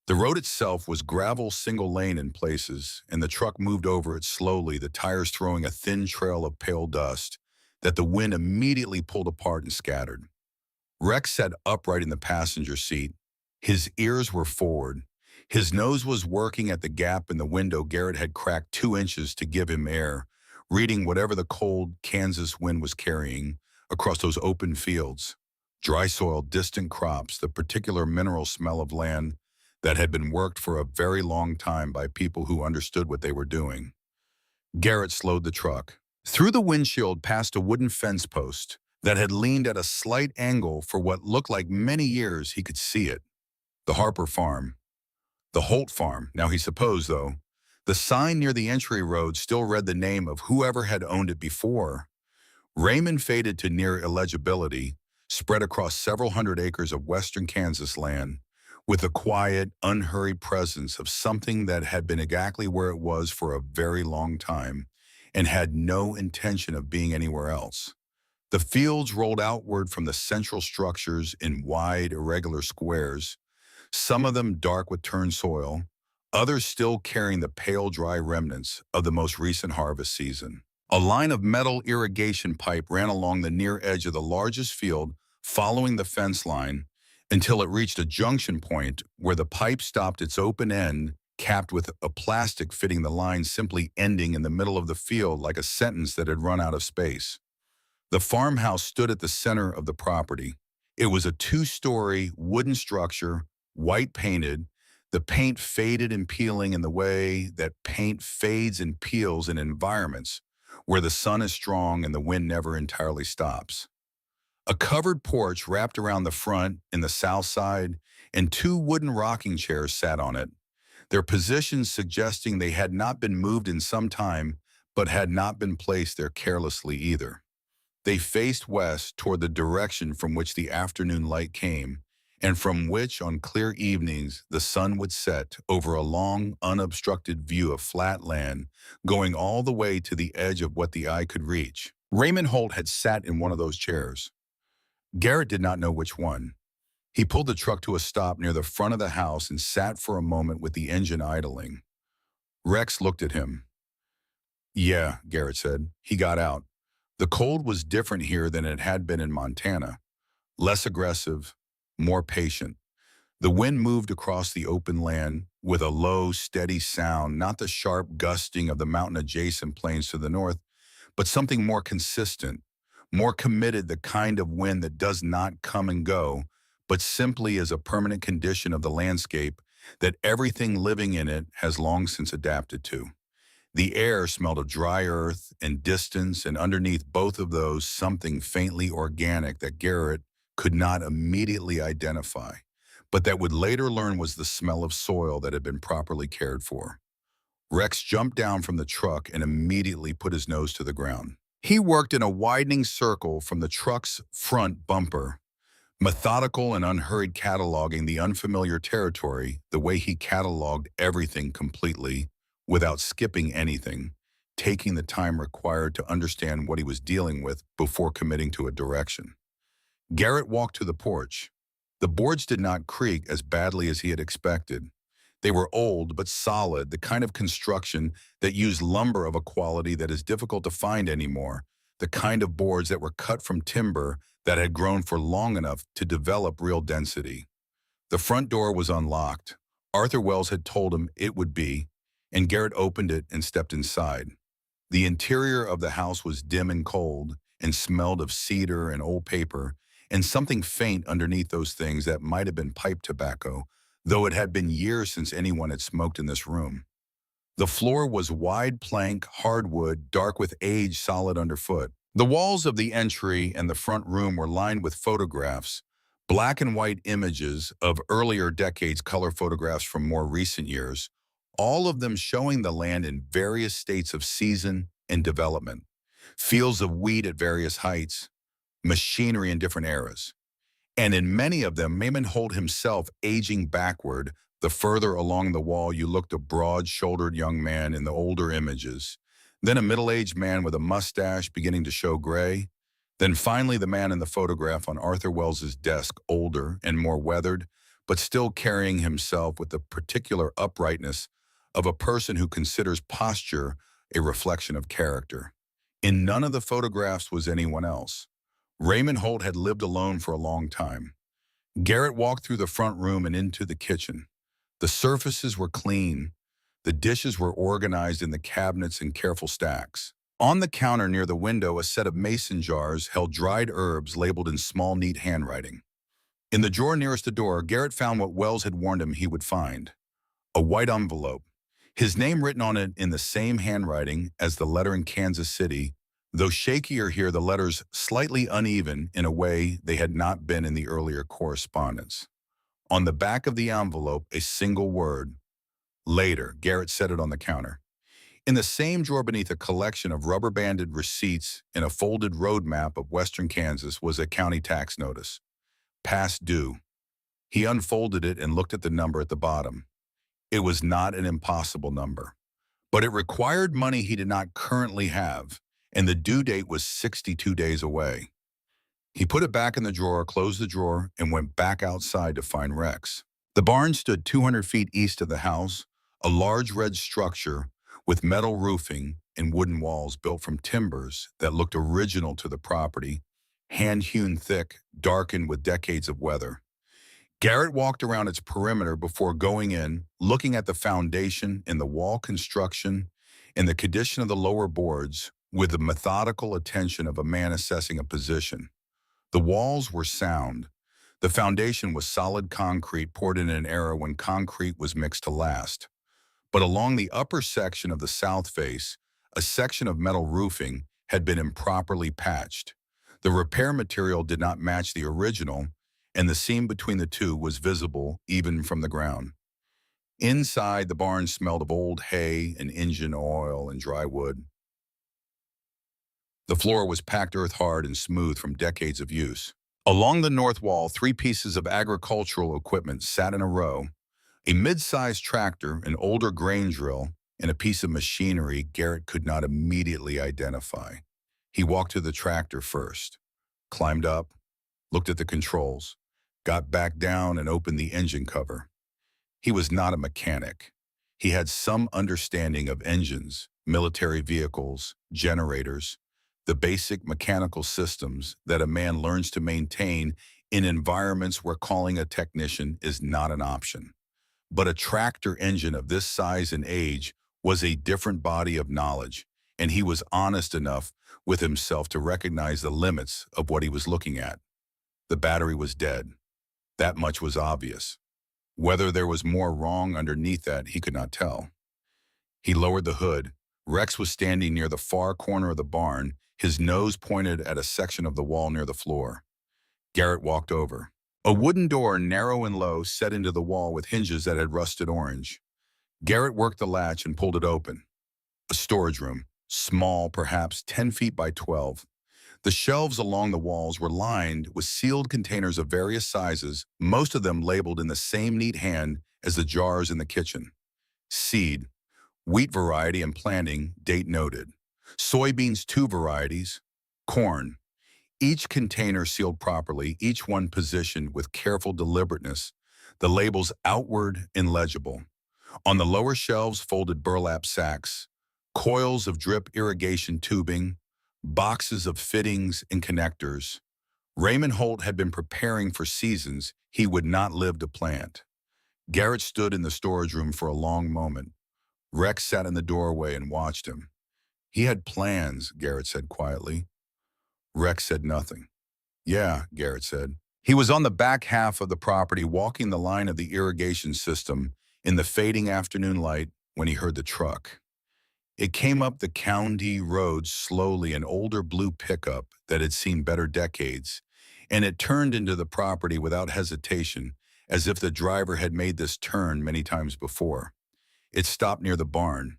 The road itself was gravel single lane in places, and the truck moved over it slowly, the tires throwing a thin trail of pale dust that the wind immediately pulled apart and scattered. Rex sat upright in the passenger seat. His ears were forward. His nose was working at the gap in the window Garrett had cracked 2 inches to give him air, reading whatever the cold Kansas wind was carrying across those open fields. Dry soil, distant crops, the particular mineral smell of land that had been worked for a very long time by people who understood what they were doing. Garrett slowed the truck. Through the windshield past a wooden fence post that had leaned at a slight angle for what looked like many years, he could see it. The Harper farm. The Holt farm, now he supposed, though. The sign near the entry road still read the name of whoever had owned it before. Raymond faded to near illegibility, spread across several hundred acres of western Kansas land, with the quiet, unhurried presence of something that had been exactly where it was for a very long time and had no intention of being anywhere else. The fields rolled outward from the central structures in wide, irregular squares, some of them dark with turned soil, others still carrying the pale, dry remnants of the most recent harvest season. A line of metal irrigation pipe ran along the near edge of the largest field, following the fence line, until it reached a junction point where the pipe stopped its open end, capped with a plastic fitting the line, simply ending in the middle of the field like a sentence that had run out of space. The farmhouse stood at the center of the property. It was a 2-story wooden structure, white painted, the paint faded and peeling in the way that paint fades and peels in environments where the sun is strong and the wind never entirely stops. A covered porch wrapped around the front and the south side, and 2 wooden rocking chairs sat on it, their positions suggesting they had not been moved in some time, but had not been placed there carelessly either. They faced west toward the direction from which the afternoon light came, and from which, on clear evenings, the sun would set over a long, unobstructed view of flat land, going all the way to the edge of what the eye could reach. Raymond Holt had sat in one of those chairs. Garrett did not know which one. He pulled the truck to a stop near the front of the house and sat for a moment with the engine idling. Rex looked at him. "Yeah," Garrett said. He got out. The cold was different here than it had been in Montana. Less aggressive, more patient. The wind moved across the open land with a low, steady sound, not the sharp gusting of the mountain-adjacent plains to the north, but something more consistent, more committed, the kind of wind that does not come and go, but simply is a permanent condition of the landscape that everything living in it has long since adapted to. The air smelled of dry earth and distance, and underneath both of those, something faintly organic that Garrett could not immediately identify, but that would later learn was the smell of soil that had been properly cared for. Rex jumped down from the truck and immediately put his nose to the ground. He worked in a widening circle from the truck's front bumper, methodical and unhurried, cataloging the unfamiliar territory the way he cataloged everything completely, without skipping anything, taking the time required to understand what he was dealing with before committing to a direction. Garrett walked to the porch. The boards did not creak as badly as he had expected. They were old but solid, the kind of construction that used lumber of a quality that is difficult to find anymore, the kind of boards that were cut from timber that had grown for long enough to develop real density. The front door was unlocked. Arthur Wells had told him it would be, and Garrett opened it and stepped inside. The interior of the house was dim and cold, and smelled of cedar and old paper, and something faint underneath those things that might have been pipe tobacco, though it had been years since anyone had smoked in this room. The floor was wide plank, hardwood, dark with age solid underfoot. The walls of the entry and the front room were lined with photographs, black and white images of earlier decades, color photographs from more recent years, all of them showing the land in various states of season and development, fields of wheat at various heights, machinery in different eras. And in many of them, Holt himself aging backward. The further along the wall you looked, a broad-shouldered young man in the older images, then a middle-aged man with a mustache beginning to show gray, then finally the man in the photograph on Arthur Wells's desk, older and more weathered, but still carrying himself with the particular uprightness of a person who considers posture a reflection of character. In none of the photographs was anyone else. Raymond Holt had lived alone for a long time. Garrett walked through the front room and into the kitchen. The surfaces were clean. The dishes were organized in the cabinets in careful stacks. On the counter near the window, a set of mason jars held dried herbs labeled in small, neat handwriting. In the drawer nearest the door, Garrett found what Wells had warned him he would find: a white envelope, his name written on it in the same handwriting as the letter in Kansas City, though shakier here, the letters slightly uneven in a way they had not been in the earlier correspondence. On the back of the envelope, a single word: later. Garrett set it on the counter. In the same drawer beneath a collection of rubber-banded receipts and a folded road map of western Kansas was a county tax notice. Past due. He unfolded it and looked at the number at the bottom. It was not an impossible number, but it required money he did not currently have, and the due date was 62 days away. He put it back in the drawer, closed the drawer, and went back outside to find Rex. The barn stood 200 feet east of the house, a large red structure with metal roofing and wooden walls built from timbers that looked original to the property, hand-hewn thick, darkened with decades of weather. Garrett walked around its perimeter before going in, looking at the foundation and the wall construction and the condition of the lower boards with the methodical attention of a man assessing a position. The walls were sound. The foundation was solid concrete poured in an era when concrete was mixed to last. But along the upper section of the south face, a section of metal roofing had been improperly patched. The repair material did not match the original, and the seam between the two was visible even from the ground. Inside, the barn smelled of old hay and engine oil and dry wood. The floor was packed earth hard and smooth from decades of use. Along the north wall, 3 pieces of agricultural equipment sat in a row: a mid-sized tractor, an older grain drill, and a piece of machinery Garrett could not immediately identify. He walked to the tractor first, climbed up, looked at the controls, got back down and opened the engine cover. He was not a mechanic. He had some understanding of engines, military vehicles, generators, the basic mechanical systems that a man learns to maintain in environments where calling a technician is not an option. But a tractor engine of this size and age was a different body of knowledge, and he was honest enough with himself to recognize the limits of what he was looking at. The battery was dead. That much was obvious. Whether there was more wrong underneath that, he could not tell. He lowered the hood. Rex was standing near the far corner of the barn, his nose pointed at a section of the wall near the floor. Garrett walked over. A wooden door, narrow and low, set into the wall with hinges that had rusted orange. Garrett worked the latch and pulled it open. A storage room, small, perhaps 10 feet by 12. The shelves along the walls were lined with sealed containers of various sizes, most of them labeled in the same neat hand as the jars in the kitchen. Seed, wheat variety and planting, date noted. Soybeans, 2 varieties. Corn. Each container sealed properly, each one positioned with careful deliberateness, the labels outward and legible. On the lower shelves, folded burlap sacks, coils of drip irrigation tubing, boxes of fittings and connectors. Raymond Holt had been preparing for seasons he would not live to plant. Garrett stood in the storage room for a long moment. Rex sat in the doorway and watched him. He had plans, Garrett said quietly. Rex said nothing. Yeah, Garrett said. He was on the back half of the property, walking the line of the irrigation system in the fading afternoon light when he heard the truck. It came up the county road slowly, an older blue pickup that had seen better decades, and it turned into the property without hesitation, as if the driver had made this turn many times before. It stopped near the barn.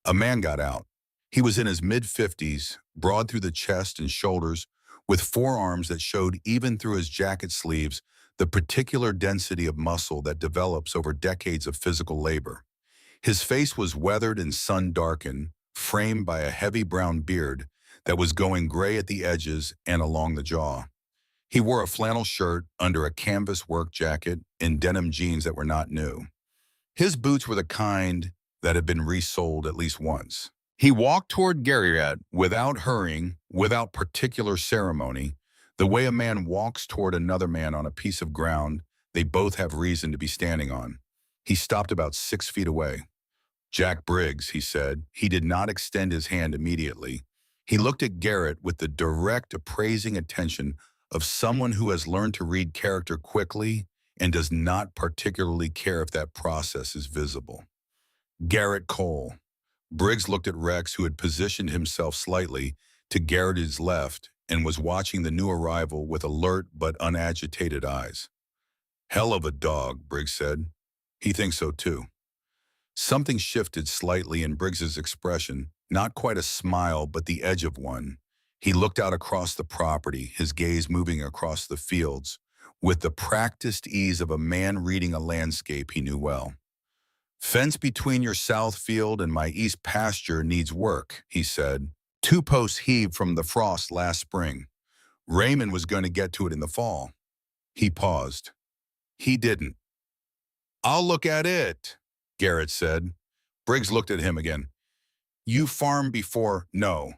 A man got out. He was in his mid-50s, broad through the chest and shoulders, with forearms that showed even through his jacket sleeves the particular density of muscle that develops over decades of physical labor. His face was weathered and sun-darkened, framed by a heavy brown beard that was going gray at the edges and along the jaw. He wore a flannel shirt under a canvas work jacket and denim jeans that were not new. His boots were the kind that had been resoled at least once. He walked toward Garrett without hurrying, without particular ceremony, the way a man walks toward another man on a piece of ground they both have reason to be standing on. He stopped about 6 feet away. Jack Briggs, he said. He did not extend his hand immediately. He looked at Garrett with the direct, appraising attention of someone who has learned to read character quickly and does not particularly care if that process is visible. Garrett Cole. Briggs looked at Rex, who had positioned himself slightly to Garrett's left and was watching the new arrival with alert but unagitated eyes. Hell of a dog, Briggs said. He thinks so too. Something shifted slightly in Briggs's expression, not quite a smile, but the edge of one. He looked out across the property, his gaze moving across the fields, with the practiced ease of a man reading a landscape he knew well. Fence between your south field and my east pasture needs work, he said. 2 posts heaved from the frost last spring. Raymond was going to get to it in the fall. He paused. He didn't. I'll look at it, Garrett said. Briggs looked at him again. You farmed before? No.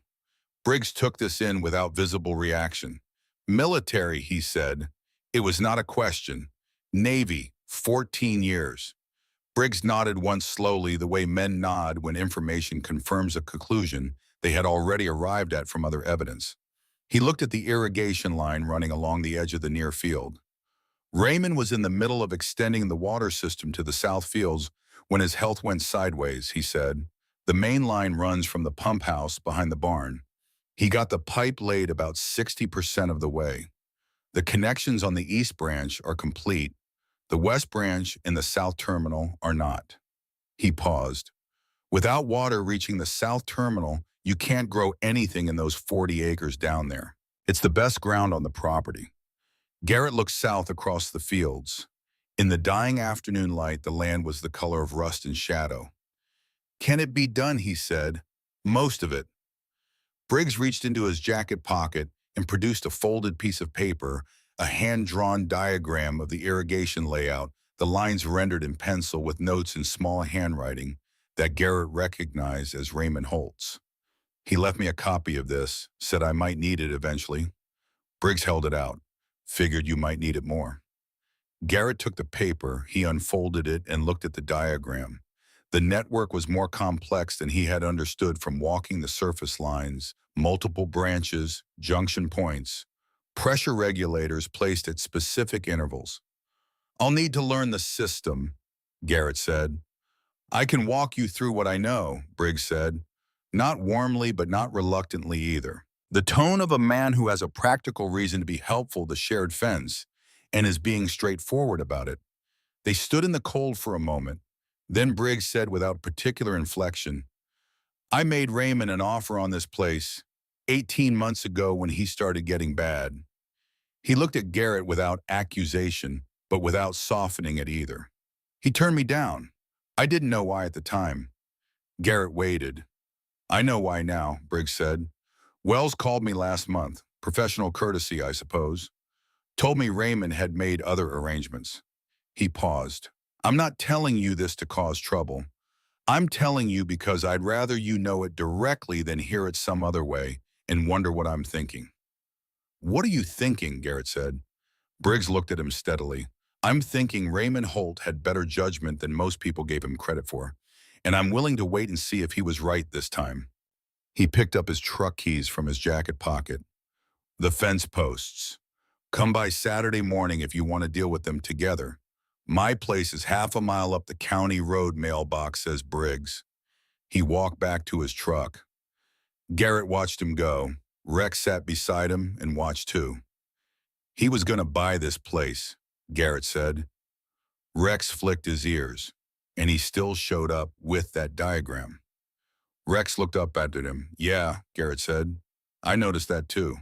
Briggs took this in without visible reaction. Military, he said. It was not a question. Navy, 14 years. Briggs nodded once slowly, the way men nod when information confirms a conclusion they had already arrived at from other evidence. He looked at the irrigation line running along the edge of the near field. Raymond was in the middle of extending the water system to the south fields when his health went sideways, he said. The main line runs from the pump house behind the barn. He got the pipe laid about 60% of the way. The connections on the east branch are complete. The west branch and the south terminal are not. He paused. Without water reaching the south terminal, you can't grow anything in those 40 acres down there. It's the best ground on the property. Garrett looked south across the fields. In the dying afternoon light, the land was the color of rust and shadow. Can it be done, he said. Most of it. Briggs reached into his jacket pocket and produced a folded piece of paper, a hand-drawn diagram of the irrigation layout, the lines rendered in pencil with notes in small handwriting that Garrett recognized as Raymond Holt's. He left me a copy of this, said I might need it eventually. Briggs held it out. Figured you might need it more. Garrett took the paper, he unfolded it and looked at the diagram. The network was more complex than he had understood from walking the surface lines, multiple branches, junction points, pressure regulators placed at specific intervals. I'll need to learn the system, Garrett said. I can walk you through what I know, Briggs said. Not warmly, but not reluctantly either. The tone of a man who has a practical reason to be helpful to shared fence and is being straightforward about it. They stood in the cold for a moment. Then Briggs said without particular inflection, I made Raymond an offer on this place 18 months ago when he started getting bad. He looked at Garrett without accusation, but without softening it either. He turned me down. I didn't know why at the time. Garrett waited. I know why now, Briggs said. Wells called me last month. Professional courtesy, I suppose. Told me Raymond had made other arrangements. He paused. I'm not telling you this to cause trouble. I'm telling you because I'd rather you know it directly than hear it some other way and wonder what I'm thinking. What are you thinking? Garrett said. Briggs looked at him steadily. I'm thinking Raymond Holt had better judgment than most people gave him credit for, and I'm willing to wait and see if he was right this time. He picked up his truck keys from his jacket pocket. The fence posts. Come by Saturday morning if you want to deal with them together. My place is half a mile up the county road, mailbox, says Briggs. He walked back to his truck. Garrett watched him go. Rex sat beside him and watched too. He was going to buy this place, Garrett said. Rex flicked his ears, and he still showed up with that diagram. Rex looked up at him. Yeah, Garrett said. I noticed that too.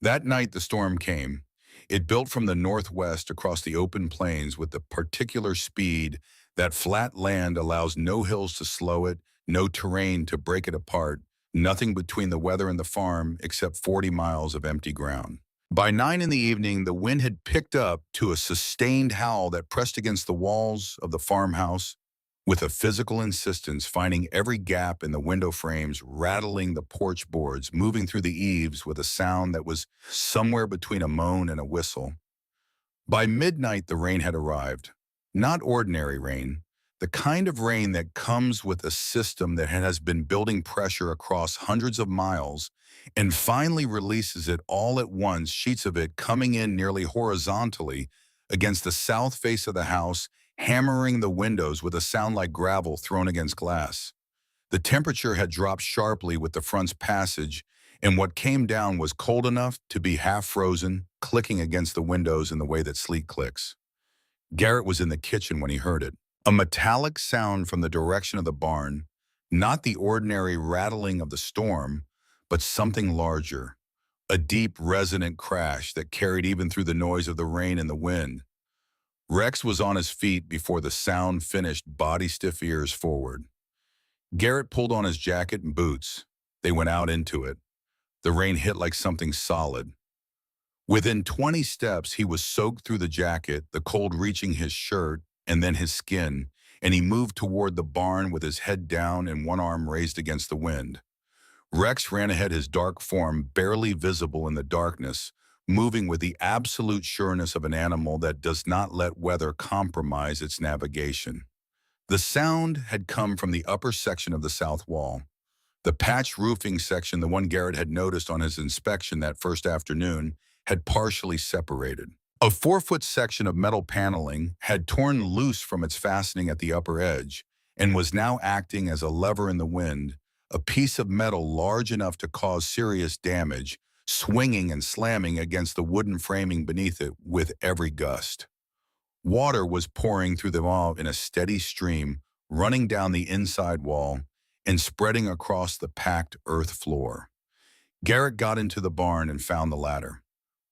That night the storm came. It built from the northwest across the open plains with the particular speed that flat land allows no hills to slow it, no terrain to break it apart, nothing between the weather and the farm except 40 miles of empty ground. By 9 in the evening, the wind had picked up to a sustained howl that pressed against the walls of the farmhouse with a physical insistence, finding every gap in the window frames, rattling the porch boards, moving through the eaves with a sound that was somewhere between a moan and a whistle. By midnight, the rain had arrived. Not ordinary rain, the kind of rain that comes with a system that has been building pressure across hundreds of miles and finally releases it all at once, sheets of it coming in nearly horizontally against the south face of the house, hammering the windows with a sound like gravel thrown against glass. The temperature had dropped sharply with the front's passage, and what came down was cold enough to be half frozen, clicking against the windows in the way that sleet clicks. Garrett was in the kitchen when he heard it. A metallic sound from the direction of the barn, not the ordinary rattling of the storm, but something larger, a deep, resonant crash that carried even through the noise of the rain and the wind. Rex was on his feet before the sound finished, body-stiff ears forward. Garrett pulled on his jacket and boots. They went out into it. The rain hit like something solid. Within 20 steps, he was soaked through the jacket, the cold reaching his shirt and then his skin, and he moved toward the barn with his head down and one arm raised against the wind. Rex ran ahead, his dark form barely visible in the darkness, moving with the absolute sureness of an animal that does not let weather compromise its navigation. The sound had come from the upper section of the south wall. The patch roofing section, the one Garrett had noticed on his inspection that first afternoon, had partially separated. A 4-foot section of metal paneling had torn loose from its fastening at the upper edge and was now acting as a lever in the wind, a piece of metal large enough to cause serious damage, swinging and slamming against the wooden framing beneath it with every gust. Water was pouring through the wall in a steady stream, running down the inside wall and spreading across the packed earth floor. Garrett got into the barn and found the ladder.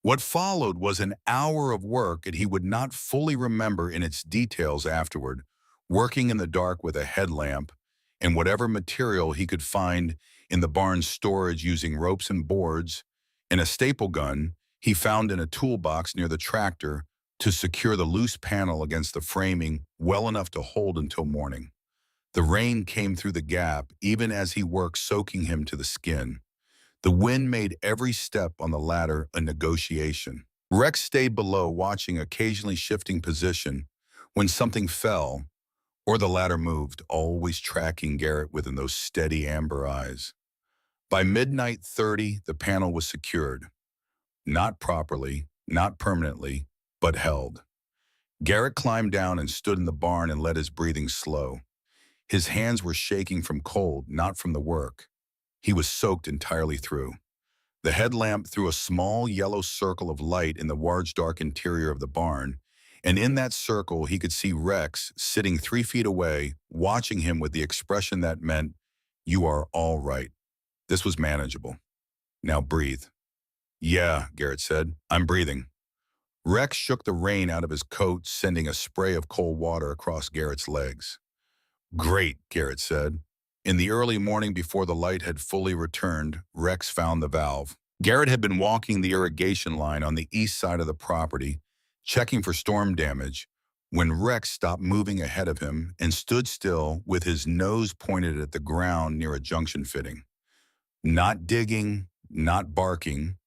What followed was an hour of work that he would not fully remember in its details afterward, working in the dark with a headlamp and whatever material he could find in the barn's storage using ropes and boards, and a staple gun he found in a toolbox near the tractor to secure the loose panel against the framing well enough to hold until morning. The rain came through the gap even as he worked, soaking him to the skin. The wind made every step on the ladder a negotiation. Rex stayed below, watching, occasionally shifting position when something fell or the ladder moved, always tracking Garrett within those steady amber eyes. By midnight 30, the panel was secured. Not properly, not permanently, but held. Garrett climbed down and stood in the barn and let his breathing slow. His hands were shaking from cold, not from the work. He was soaked entirely through. The headlamp threw a small yellow circle of light in the large dark interior of the barn, and in that circle he could see Rex sitting 3 feet away, watching him with the expression that meant, "You are all right." This was manageable. "Now breathe." "Yeah," Garrett said, "I'm breathing." Rex shook the rain out of his coat, sending a spray of cold water across Garrett's legs. "Great," Garrett said. In the early morning before the light had fully returned, Rex found the valve. Garrett had been walking the irrigation line on the east side of the property, checking for storm damage, when Rex stopped moving ahead of him and stood still with his nose pointed at the ground near a junction fitting. Not digging, not barking,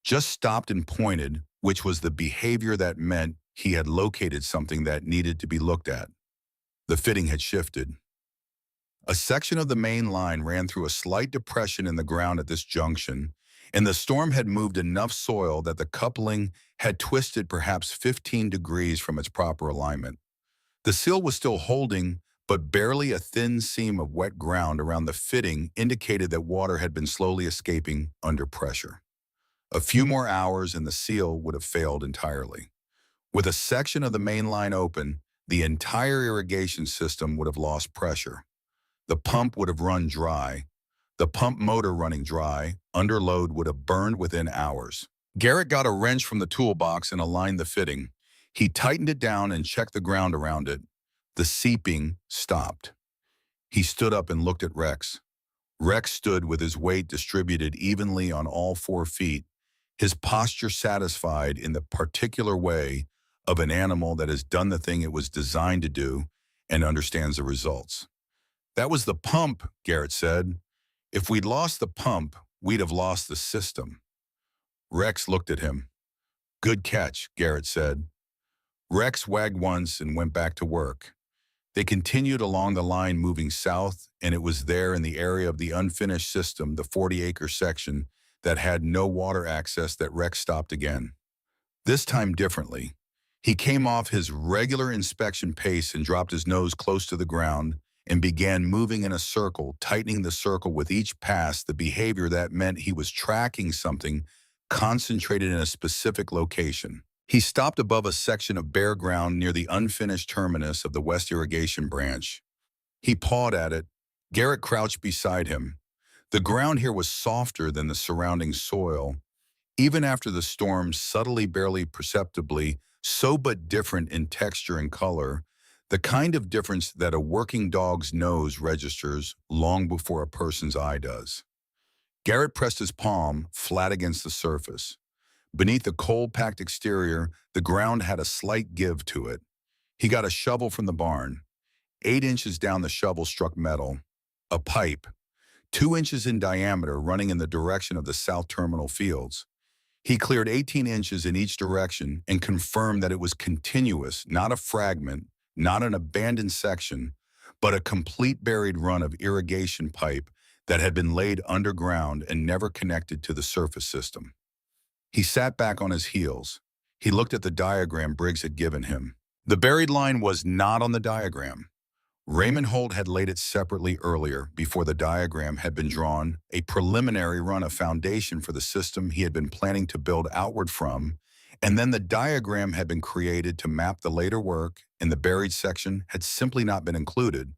just stopped and pointed, which was the behavior that meant he had located something that needed to be looked at. The fitting had shifted. A section of the main line ran through a slight depression in the ground at this junction, and the storm had moved enough soil that the coupling had twisted perhaps 15 degrees from its proper alignment. The seal was still holding, but barely a thin seam of wet ground around the fitting indicated that water had been slowly escaping under pressure. A few more hours and the seal would have failed entirely. With a section of the main line open, the entire irrigation system would have lost pressure. The pump would have run dry. The pump motor running dry, under load would have burned within hours. Garrett got a wrench from the toolbox and aligned the fitting. He tightened it down and checked the ground around it. The seeping stopped. He stood up and looked at Rex. Rex stood with his weight distributed evenly on all 4 feet, his posture satisfied in the particular way of an animal that has done the thing it was designed to do and understands the results. "That was the pump," Garrett said. "If we'd lost the pump, we'd have lost the system." Rex looked at him. "Good catch," Garrett said. Rex wagged once and went back to work. They continued along the line moving south, and it was there in the area of the unfinished system, the 40-acre section, that had no water access, that Rex stopped again. This time differently. He came off his regular inspection pace and dropped his nose close to the ground and began moving in a circle, tightening the circle with each pass, the behavior that meant he was tracking something concentrated in a specific location. He stopped above a section of bare ground near the unfinished terminus of the West Irrigation branch. He pawed at it. Garrett crouched beside him. The ground here was softer than the surrounding soil, even after the storm, subtly, barely perceptibly, so but different in texture and color, the kind of difference that a working dog's nose registers long before a person's eye does. Garrett pressed his palm flat against the surface. Beneath the cold-packed exterior, the ground had a slight give to it. He got a shovel from the barn. 8 inches down, the shovel struck metal. A pipe, 2 inches in diameter, running in the direction of the south terminal fields. He cleared 18 inches in each direction and confirmed that it was continuous, not a fragment, not an abandoned section, but a complete buried run of irrigation pipe that had been laid underground and never connected to the surface system. He sat back on his heels. He looked at the diagram Briggs had given him. The buried line was not on the diagram. Raymond Holt had laid it separately earlier, before the diagram had been drawn, a preliminary run of foundation for the system he had been planning to build outward from, and then the diagram had been created to map the later work, and the buried section had simply not been included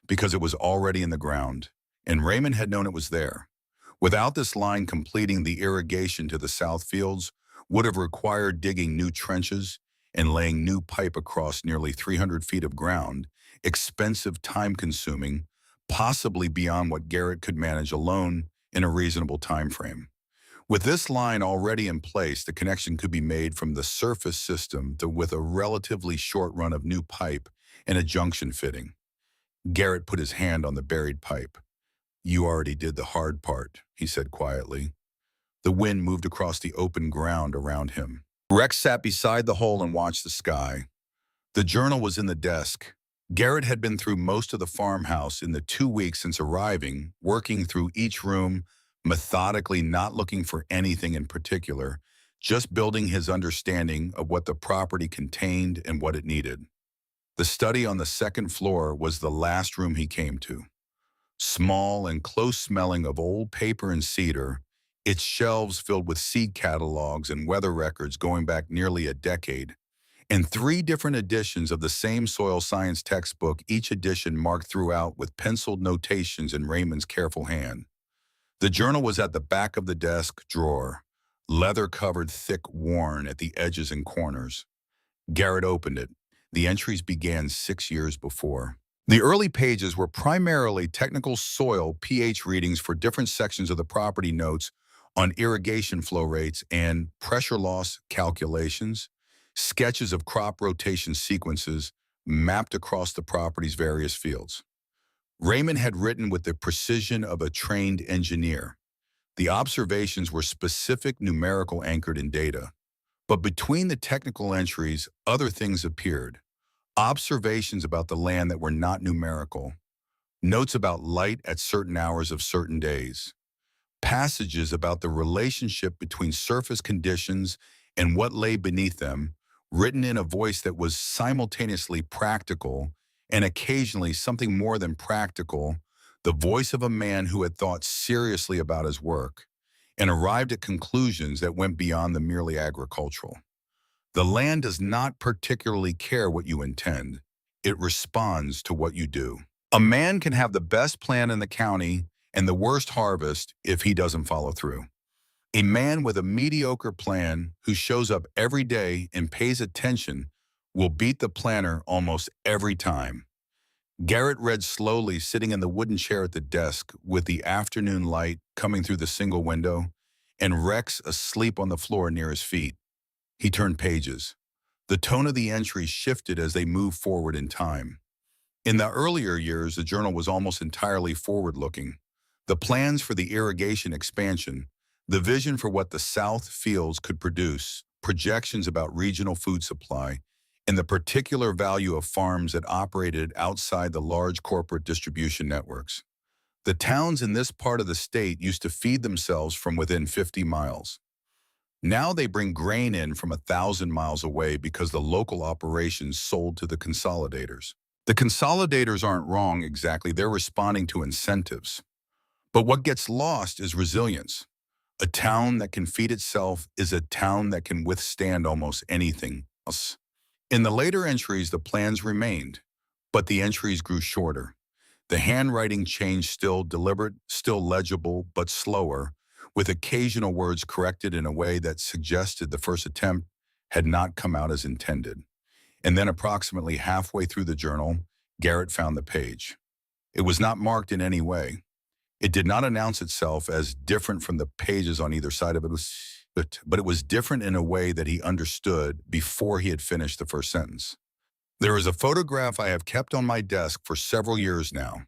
because it was already in the ground, and Raymond had known it was there. Without this line, completing the irrigation to the south fields would have required digging new trenches and laying new pipe across nearly 300 feet of ground, expensive, time-consuming, possibly beyond what Garrett could manage alone in a reasonable time frame. With this line already in place, the connection could be made from the surface system with a relatively short run of new pipe and a junction fitting. Garrett put his hand on the buried pipe. "You already did the hard part," he said quietly. The wind moved across the open ground around him. Rex sat beside the hole and watched the sky. The journal was in the desk. Garrett had been through most of the farmhouse in the 2 weeks since arriving, working through each room, methodically not looking for anything in particular, just building his understanding of what the property contained and what it needed. The study on the second floor was the last room he came to. Small and close-smelling of old paper and cedar, its shelves filled with seed catalogs and weather records going back nearly a decade, and 3 different editions of the same soil science textbook, each edition marked throughout with penciled notations in Raymond's careful hand. The journal was at the back of the desk drawer, leather-covered, thick, worn at the edges and corners. Garrett opened it. The entries began 6 years before. The early pages were primarily technical soil pH readings for different sections of the property, notes on irrigation flow rates and pressure loss calculations, sketches of crop rotation sequences mapped across the property's various fields. Raymond had written with the precision of a trained engineer. The observations were specific, numerical, anchored in data. But between the technical entries, other things appeared. Observations about the land that were not numerical. Notes about light at certain hours of certain days. Passages about the relationship between surface conditions and what lay beneath them, written in a voice that was simultaneously practical and occasionally something more than practical, the voice of a man who had thought seriously about his work and arrived at conclusions that went beyond the merely agricultural. The land does not particularly care what you intend. It responds to what you do. A man can have the best plan in the county and the worst harvest if he doesn't follow through. A man with a mediocre plan who shows up every day and pays attention will beat the planner almost every time. Garrett read slowly, sitting in the wooden chair at the desk with the afternoon light coming through the single window and Rex asleep on the floor near his feet. He turned pages. The tone of the entries shifted as they moved forward in time. In the earlier years, the journal was almost entirely forward-looking. The plans for the irrigation expansion, the vision for what the South fields could produce, projections about regional food supply, and the particular value of farms that operated outside the large corporate distribution networks. The towns in this part of the state used to feed themselves from within 50 miles. Now they bring grain in from 1,000 miles away because the local operations sold to the consolidators. The consolidators aren't wrong exactly, they're responding to incentives. But what gets lost is resilience. A town that can feed itself is a town that can withstand almost anything else. In the later entries, the plans remained, but the entries grew shorter. The handwriting changed, still deliberate, still legible, but slower, with occasional words corrected in a way that suggested the first attempt had not come out as intended. And then approximately halfway through the journal, Garrett found the page. It was not marked in any way. It did not announce itself as different from the pages on either side of it, but it was different in a way that he understood before he had finished the first sentence. There is a photograph I have kept on my desk for several years now.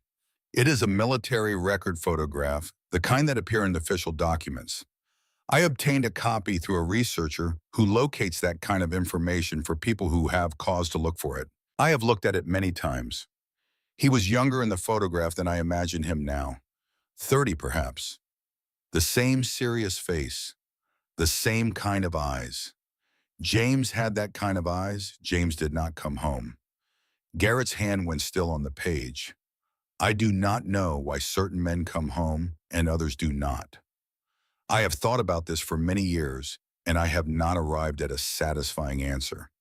It is a military record photograph, the kind that appear in official documents. I obtained a copy through a researcher who locates that kind of information for people who have cause to look for it. I have looked at it many times. He was younger in the photograph than I imagine him now. 30 perhaps. The same serious face. The same kind of eyes. James had that kind of eyes. James did not come home. Garrett's hand went still on the page. I do not know why certain men come home and others do not. I have thought about this for many years, and I have not arrived at a satisfying answer.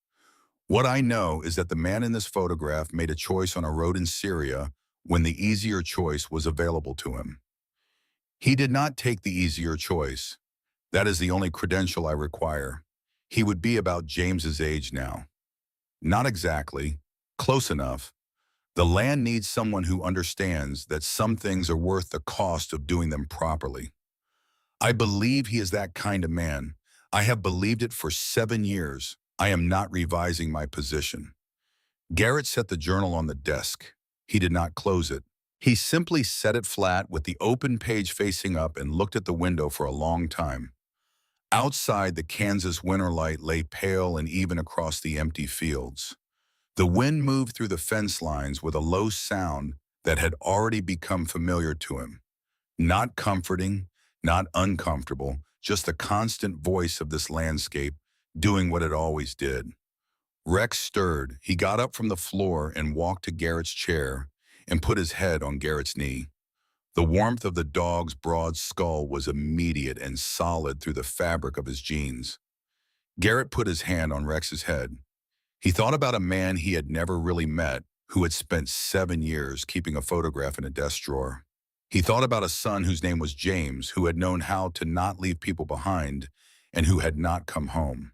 What I know is that the man in this photograph made a choice on a road in Syria when the easier choice was available to him. He did not take the easier choice. That is the only credential I require. He would be about James's age now. Not exactly. Close enough. The land needs someone who understands that some things are worth the cost of doing them properly. I believe he is that kind of man. I have believed it for 7 years. I am not revising my position. Garrett set the journal on the desk. He did not close it. He simply set it flat with the open page facing up and looked at the window for a long time. Outside, the Kansas winter light lay pale and even across the empty fields. The wind moved through the fence lines with a low sound that had already become familiar to him. Not comforting, not uncomfortable, just the constant voice of this landscape doing what it always did. Rex stirred. He got up from the floor and walked to Garrett's chair and put his head on Garrett's knee. The warmth of the dog's broad skull was immediate and solid through the fabric of his jeans. Garrett put his hand on Rex's head. He thought about a man he had never really met who had spent 7 years keeping a photograph in a desk drawer. He thought about a son whose name was James, who had known how to not leave people behind and who had not come home.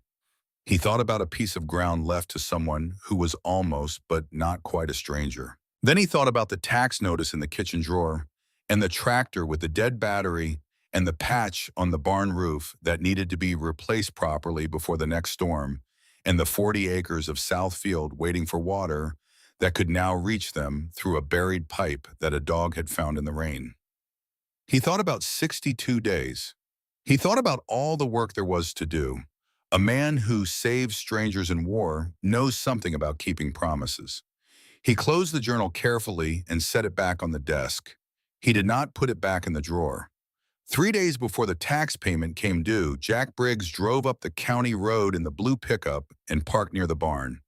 He thought about a piece of ground left to someone who was almost but not quite a stranger. Then he thought about the tax notice in the kitchen drawer and the tractor with the dead battery and the patch on the barn roof that needed to be replaced properly before the next storm, and the 40 acres of South Field waiting for water that could now reach them through a buried pipe that a dog had found in the rain. He thought about 62 days. He thought about all the work there was to do. A man who saves strangers in war knows something about keeping promises. He closed the journal carefully and set it back on the desk. He did not put it back in the drawer. 3 days before the tax payment came due, Jack Briggs drove up the county road in the blue pickup and parked near the barn.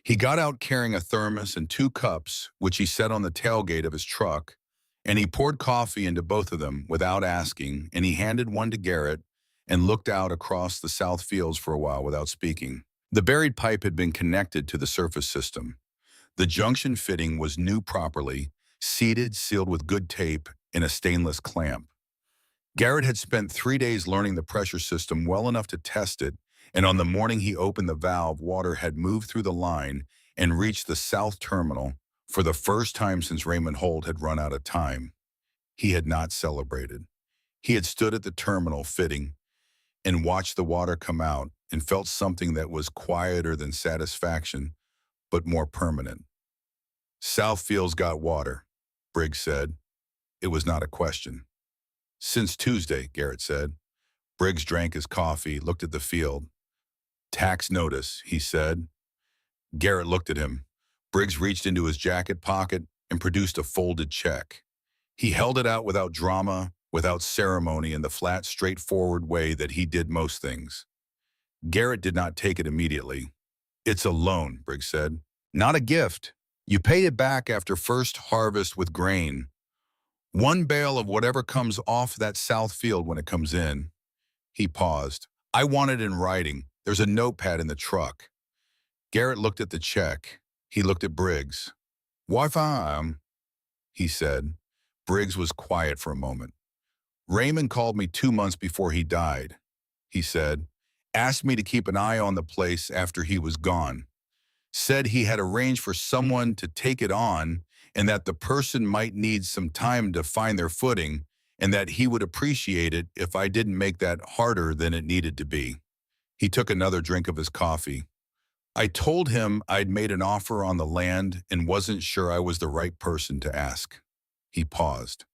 He got out carrying a thermos and 2 cups, which he set on the tailgate of his truck, and he poured coffee into both of them without asking, and he handed one to Garrett and looked out across the south fields for a while without speaking. The buried pipe had been connected to the surface system. The junction fitting was new properly, seated, sealed with good tape, in a stainless clamp. Garrett had spent 3 days learning the pressure system well enough to test it, and on the morning he opened the valve, water had moved through the line and reached the south terminal for the first time since Raymond Holt had run out of time. He had not celebrated. He had stood at the terminal fitting and watched the water come out and felt something that was quieter than satisfaction, but more permanent. Southfield's got water, Briggs said. It was not a question. Since Tuesday, Garrett said. Briggs drank his coffee, looked at the field. Tax notice, he said. Garrett looked at him. Briggs reached into his jacket pocket and produced a folded check. He held it out without drama, without ceremony, in the flat, straightforward way that he did most things. Garrett did not take it immediately. It's a loan, Briggs said. Not a gift. You paid it back after first harvest with grain. 1 bale of whatever comes off that south field when it comes in. He paused. I want it in writing. There's a notepad in the truck. Garrett looked at the check. He looked at Briggs. Wi-Fi, he said. Briggs was quiet for a moment. Raymond called me 2 months before he died, he said. Asked me to keep an eye on the place after he was gone. Said he had arranged for someone to take it on and that the person might need some time to find their footing and that he would appreciate it if I didn't make that harder than it needed to be. He took another drink of his coffee. I told him I'd made an offer on the land and wasn't sure I was the right person to ask. He paused.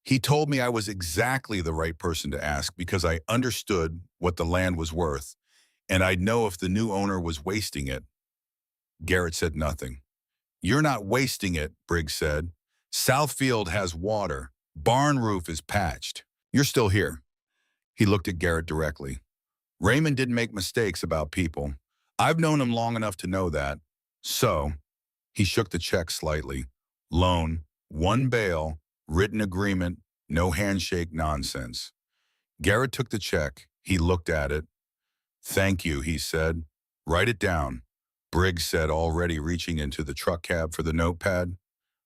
He told me I was exactly the right person to ask because I understood what the land was worth, and I'd know if the new owner was wasting it. Garrett said nothing. You're not wasting it, Briggs said. Southfield has water. Barn roof is patched. You're still here. He looked at Garrett directly. Raymond didn't make mistakes about people. I've known him long enough to know that. So, he shook the check slightly. Loan, 1 bale, written agreement, no handshake nonsense. Garrett took the check. He looked at it. Thank you, he said. Write it down, Briggs said, already reaching into the truck cab for the notepad.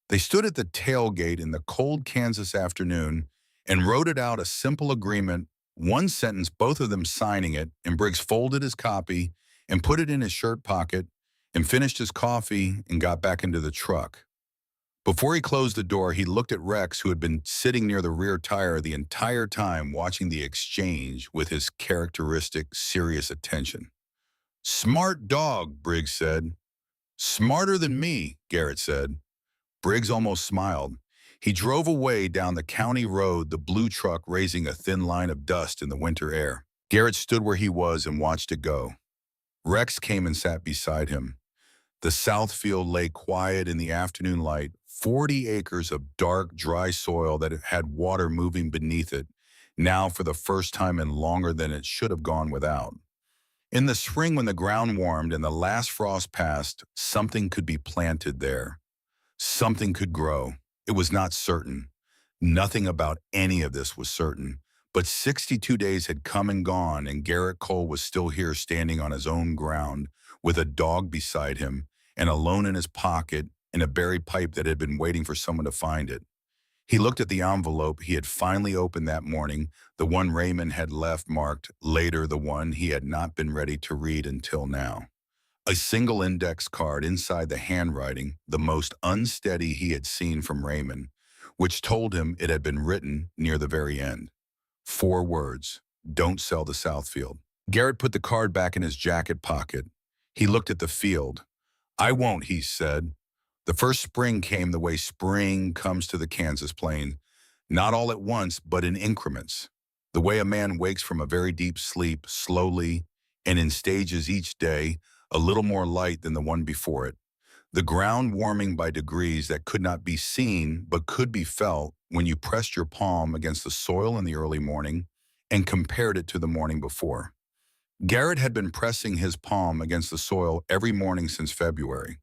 They stood at the tailgate in the cold Kansas afternoon and wrote it out, a simple agreement, 1 sentence, both of them signing it, and Briggs folded his copy and put it in his shirt pocket and finished his coffee and got back into the truck. Before he closed the door, he looked at Rex, who had been sitting near the rear tire the entire time watching the exchange with his characteristic serious attention. Smart dog, Briggs said. Smarter than me, Garrett said. Briggs almost smiled. He drove away down the county road, the blue truck raising a thin line of dust in the winter air. Garrett stood where he was and watched it go. Rex came and sat beside him. The south field lay quiet in the afternoon light, 40 acres of dark, dry soil that had water moving beneath it, now for the first time and longer than it should have gone without. In the spring, when the ground warmed and the last frost passed, something could be planted there. Something could grow. It was not certain. Nothing about any of this was certain. But 62 days had come and gone, and Garrett Cole was still here standing on his own ground, with a dog beside him, and alone in his pocket, and a buried pipe that had been waiting for someone to find it. He looked at the envelope he had finally opened that morning, the one Raymond had left marked later, the one he had not been ready to read until now. A single index card inside the handwriting, the most unsteady he had seen from Raymond, which told him it had been written near the very end. 4 words: don't sell the Southfield. Garrett put the card back in his jacket pocket. He looked at the field. I won't, he said. The first spring came the way spring comes to the Kansas plain, not all at once, but in increments. The way a man wakes from a very deep sleep, slowly, and in stages each day, a little more light than the one before it. The ground warming by degrees that could not be seen but could be felt when you pressed your palm against the soil in the early morning and compared it to the morning before. Garrett had been pressing his palm against the soil every morning since February.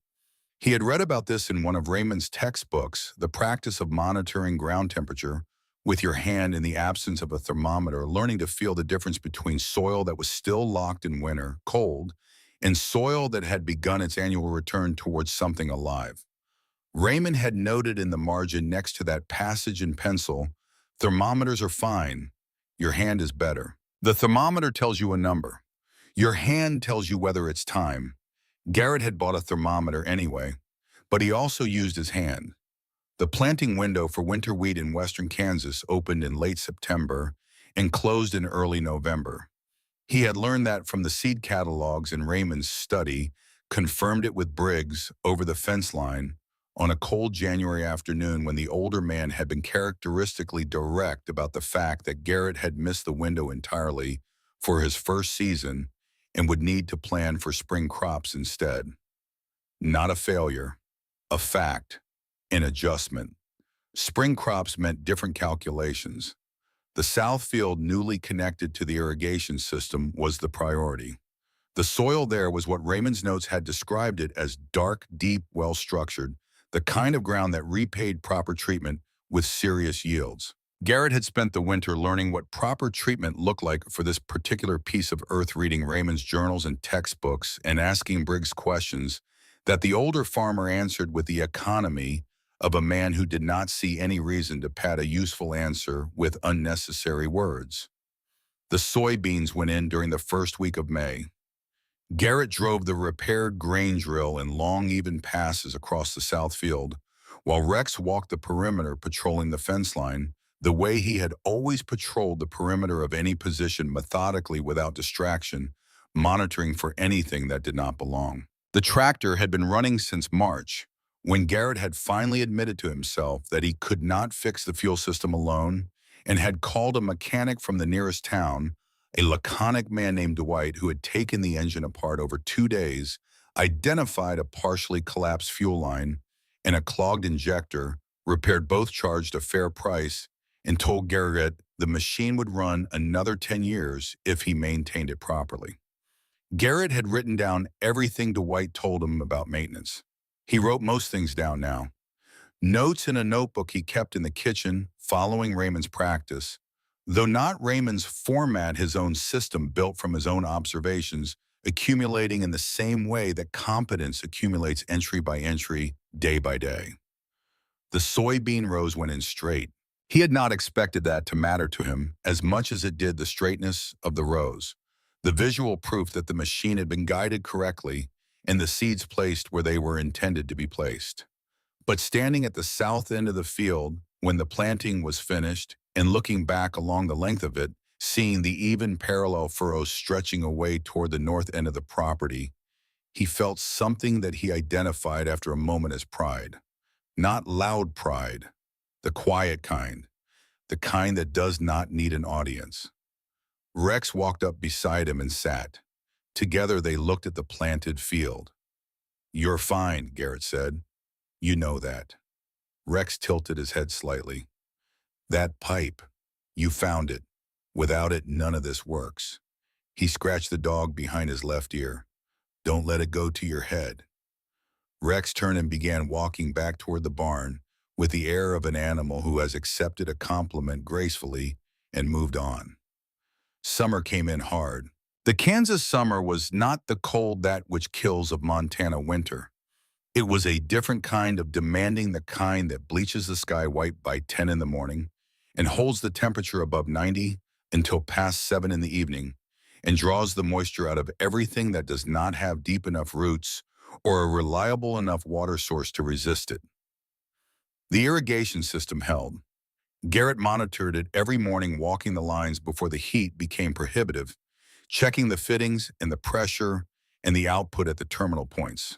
He had read about this in one of Raymond's textbooks, the practice of monitoring ground temperature with your hand in the absence of a thermometer, learning to feel the difference between soil that was still locked in winter, cold, and soil that had begun its annual return towards something alive. Raymond had noted in the margin next to that passage in pencil, thermometers are fine, your hand is better. The thermometer tells you a number. Your hand tells you whether it's time. Garrett had bought a thermometer anyway, but he also used his hand. The planting window for winter wheat in western Kansas opened in late September and closed in early November. He had learned that from the seed catalogs in Raymond's study, confirmed it with Briggs over the fence line on a cold January afternoon when the older man had been characteristically direct about the fact that Garrett had missed the window entirely for his first season and would need to plan for spring crops instead. Not a failure, a fact, an adjustment. Spring crops meant different calculations. The south field, newly connected to the irrigation system, was the priority. The soil there was what Raymond's notes had described it as dark, deep, well-structured, the kind of ground that repaid proper treatment with serious yields. Garrett had spent the winter learning what proper treatment looked like for this particular piece of earth, reading Raymond's journals and textbooks and asking Briggs questions that the older farmer answered with the economy of a man who did not see any reason to pad a useful answer with unnecessary words. The soybeans went in during the first week of May. Garrett drove the repaired grain drill in long, even passes across the south field, while Rex walked the perimeter patrolling the fence line, the way he had always patrolled the perimeter of any position methodically without distraction, monitoring for anything that did not belong. The tractor had been running since March, when Garrett had finally admitted to himself that he could not fix the fuel system alone and had called a mechanic from the nearest town, a laconic man named Dwight who had taken the engine apart over 2 days, identified a partially collapsed fuel line and a clogged injector, repaired both, charged a fair price, and told Garrett the machine would run another 10 years if he maintained it properly. Garrett had written down everything Dwight told him about maintenance. He wrote most things down now. Notes in a notebook he kept in the kitchen, following Raymond's practice, though not Raymond's format, his own system built from his own observations, accumulating in the same way that competence accumulates entry by entry, day by day. The soybean rows went in straight. He had not expected that to matter to him as much as it did the straightness of the rows, the visual proof that the machine had been guided correctly and the seeds placed where they were intended to be placed. But standing at the south end of the field, when the planting was finished, and looking back along the length of it, seeing the even parallel furrows stretching away toward the north end of the property, he felt something that he identified after a moment as pride. Not loud pride, the quiet kind, the kind that does not need an audience. Rex walked up beside him and sat. Together they looked at the planted field. "You're fine," Garrett said. "You know that." Rex tilted his head slightly. "That pipe. You found it. Without it, none of this works." He scratched the dog behind his left ear. "Don't let it go to your head." Rex turned and began walking back toward the barn with the air of an animal who has accepted a compliment gracefully and moved on. Summer came in hard. The Kansas summer was not the cold that which kills of Montana winter. It was a different kind of demanding, the kind that bleaches the sky white by 10 in the morning and holds the temperature above 90 until past 7 in the evening and draws the moisture out of everything that does not have deep enough roots or a reliable enough water source to resist it. The irrigation system held. Garrett monitored it every morning, walking the lines before the heat became prohibitive, checking the fittings and the pressure and the output at the terminal points.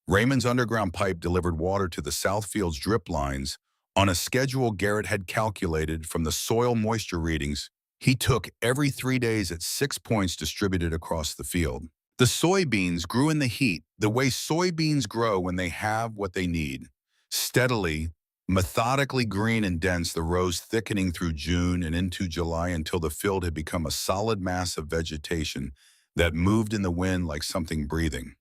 Raymond's underground pipe delivered water to the Southfield's drip lines on a schedule Garrett had calculated from the soil moisture readings he took every 3 days at 6 points distributed across the field. The soybeans grew in the heat, the way soybeans grow when they have what they need. Steadily, methodically green and dense, the rows thickening through June and into July until the field had become a solid mass of vegetation that moved in the wind like something breathing.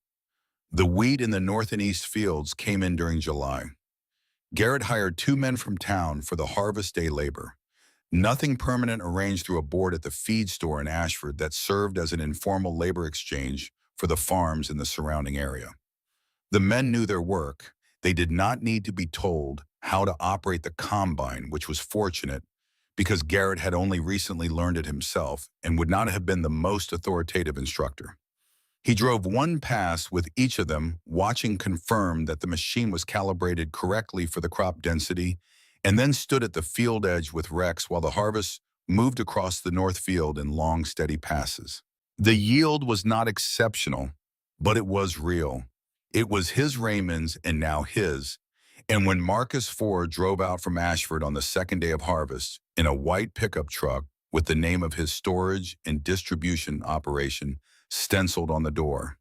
The wheat in the north and east fields came in during July. Garrett hired 2 men from town for the harvest day labor. Nothing permanent arranged through a board at the feed store in Ashford that served as an informal labor exchange for the farms in the surrounding area. The men knew their work. They did not need to be told how to operate the combine, which was fortunate because Garrett had only recently learned it himself and would not have been the most authoritative instructor. He drove one pass with each of them, watching confirm that the machine was calibrated correctly for the crop density, and then stood at the field edge with Rex while the harvest moved across the north field in long, steady passes. The yield was not exceptional, but it was real. It was his Raymond's and now his. And when Marcus Ford drove out from Ashford on the second day of harvest in a white pickup truck with the name of his storage and distribution operation stenciled on the door,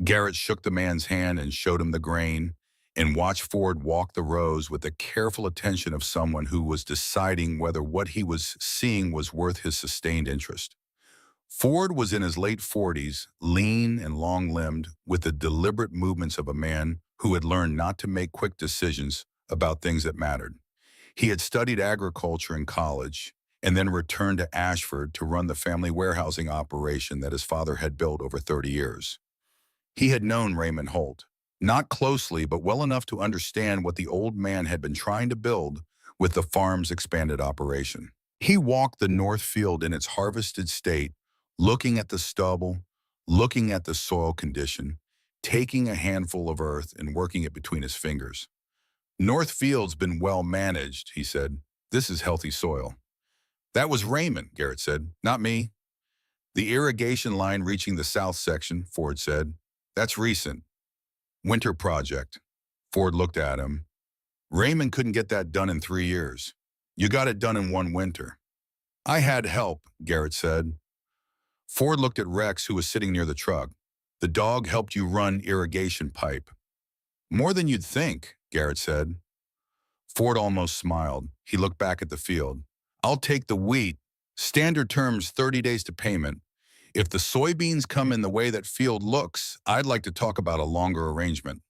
Garrett shook the man's hand and showed him the grain and watched Ford walk the rows with the careful attention of someone who was deciding whether what he was seeing was worth his sustained interest. Ford was in his late 40s, lean and long-limbed, with the deliberate movements of a man who had learned not to make quick decisions about things that mattered. He had studied agriculture in college and then returned to Ashford to run the family warehousing operation that his father had built over 30 years. He had known Raymond Holt, not closely but well enough to understand what the old man had been trying to build with the farm's expanded operation. He walked the north field in its harvested state, looking at the stubble, looking at the soil condition, taking a handful of earth and working it between his fingers. "North field's been well managed," he said. "This is healthy soil." "That was Raymond," Garrett said, "not me." "The irrigation line reaching the south section," Ford said. "That's recent. Winter project." Ford looked at him. "Raymond couldn't get that done in 3 years. You got it done in 1 winter." "I had help," Garrett said. Ford looked at Rex, who was sitting near the truck. "The dog helped you run irrigation pipe." "More than you'd think," Garrett said. Ford almost smiled. He looked back at the field. "I'll take the wheat. Standard terms, 30 days to payment. If the soybeans come in the way that field looks, I'd like to talk about a longer arrangement."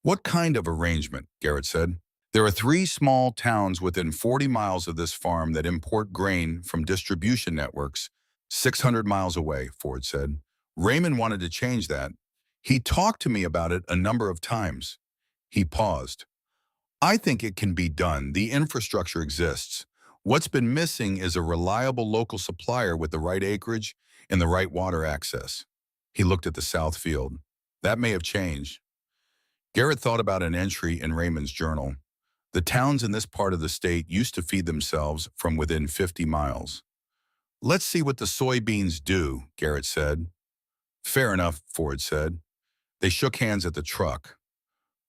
"What kind of arrangement?" Garrett said. "There are 3 small towns within 40 miles of this farm that import grain from distribution networks 600 miles away," Ford said. "Raymond wanted to change that. He talked to me about it a number of times." He paused. "I think it can be done. The infrastructure exists. What's been missing is a reliable local supplier with the right acreage and the right water access." He looked at the south field. "That may have changed." Garrett thought about an entry in Raymond's journal. The towns in this part of the state used to feed themselves from within 50 miles. "Let's see what the soybeans do," Garrett said. "Fair enough," Ford said. They shook hands at the truck.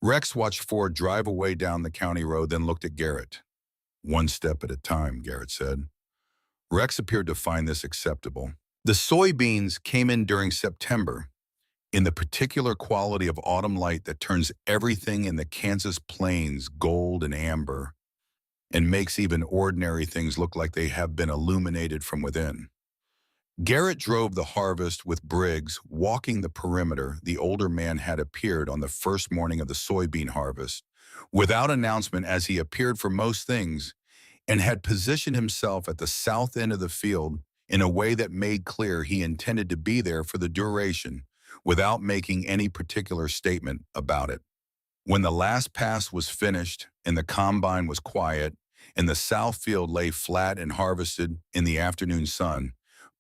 Rex watched Ford drive away down the county road, then looked at Garrett. "1 step at a time," Garrett said. Rex appeared to find this acceptable. The soybeans came in during September, in the particular quality of autumn light that turns everything in the Kansas plains gold and amber, and makes even ordinary things look like they have been illuminated from within. Garrett drove the harvest with Briggs walking the perimeter. The older man had appeared on the first morning of the soybean harvest, without announcement as he appeared for most things, and had positioned himself at the south end of the field in a way that made clear he intended to be there for the duration, without making any particular statement about it. When the last pass was finished and the combine was quiet and the south field lay flat and harvested in the afternoon sun,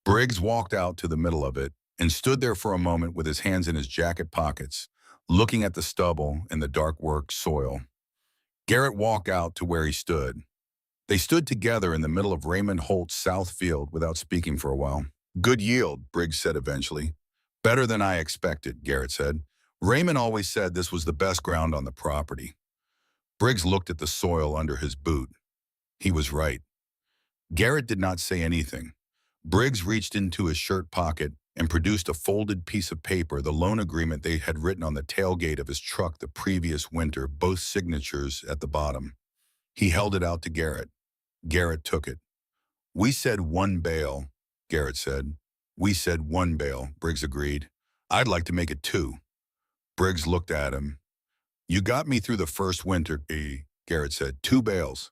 Briggs walked out to the middle of it and stood there for a moment with his hands in his jacket pockets, looking at the stubble and the dark work soil. Garrett walked out to where he stood. They stood together in the middle of Raymond Holt's south field without speaking for a while. "Good yield," Briggs said eventually. "Better than I expected," Garrett said. "Raymond always said this was the best ground on the property." Briggs looked at the soil under his boot. He was right. Garrett did not say anything. Briggs reached into his shirt pocket and produced a folded piece of paper, the loan agreement they had written on the tailgate of his truck the previous winter, both signatures at the bottom. He held it out to Garrett. Garrett took it. "We said 1 bale," Garrett said. "We said 1 bale," Briggs agreed. "I'd like to make it 2. Briggs looked at him. "You got me through the first winter," Garrett said. 2 bales.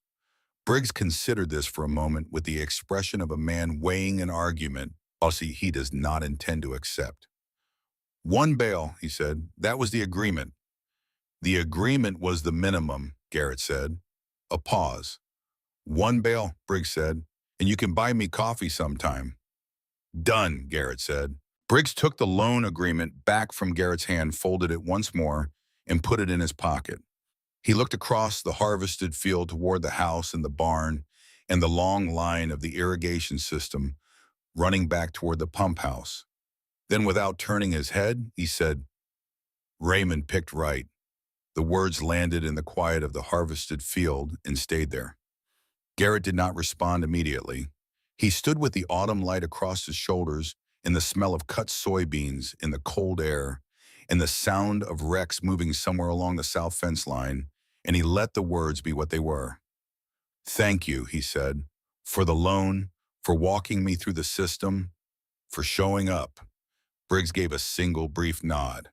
Briggs considered this for a moment with the expression of a man weighing an argument policy he does not intend to accept. 1 bale, he said. "That was the agreement." "The agreement was the minimum," Garrett said. A pause. 1 bale, Briggs said, "and you can buy me coffee sometime." "Done," Garrett said. Briggs took the loan agreement back from Garrett's hand, folded it once more, and put it in his pocket. He looked across the harvested field toward the house and the barn and the long line of the irrigation system running back toward the pump house. Then, without turning his head, he said, "Raymond picked right." The words landed in the quiet of the harvested field and stayed there. Garrett did not respond immediately. He stood with the autumn light across his shoulders and the smell of cut soybeans in the cold air and the sound of Rex moving somewhere along the south fence line, and he let the words be what they were. "Thank you," he said, "for the loan, for walking me through the system, for showing up." Briggs gave a single brief nod.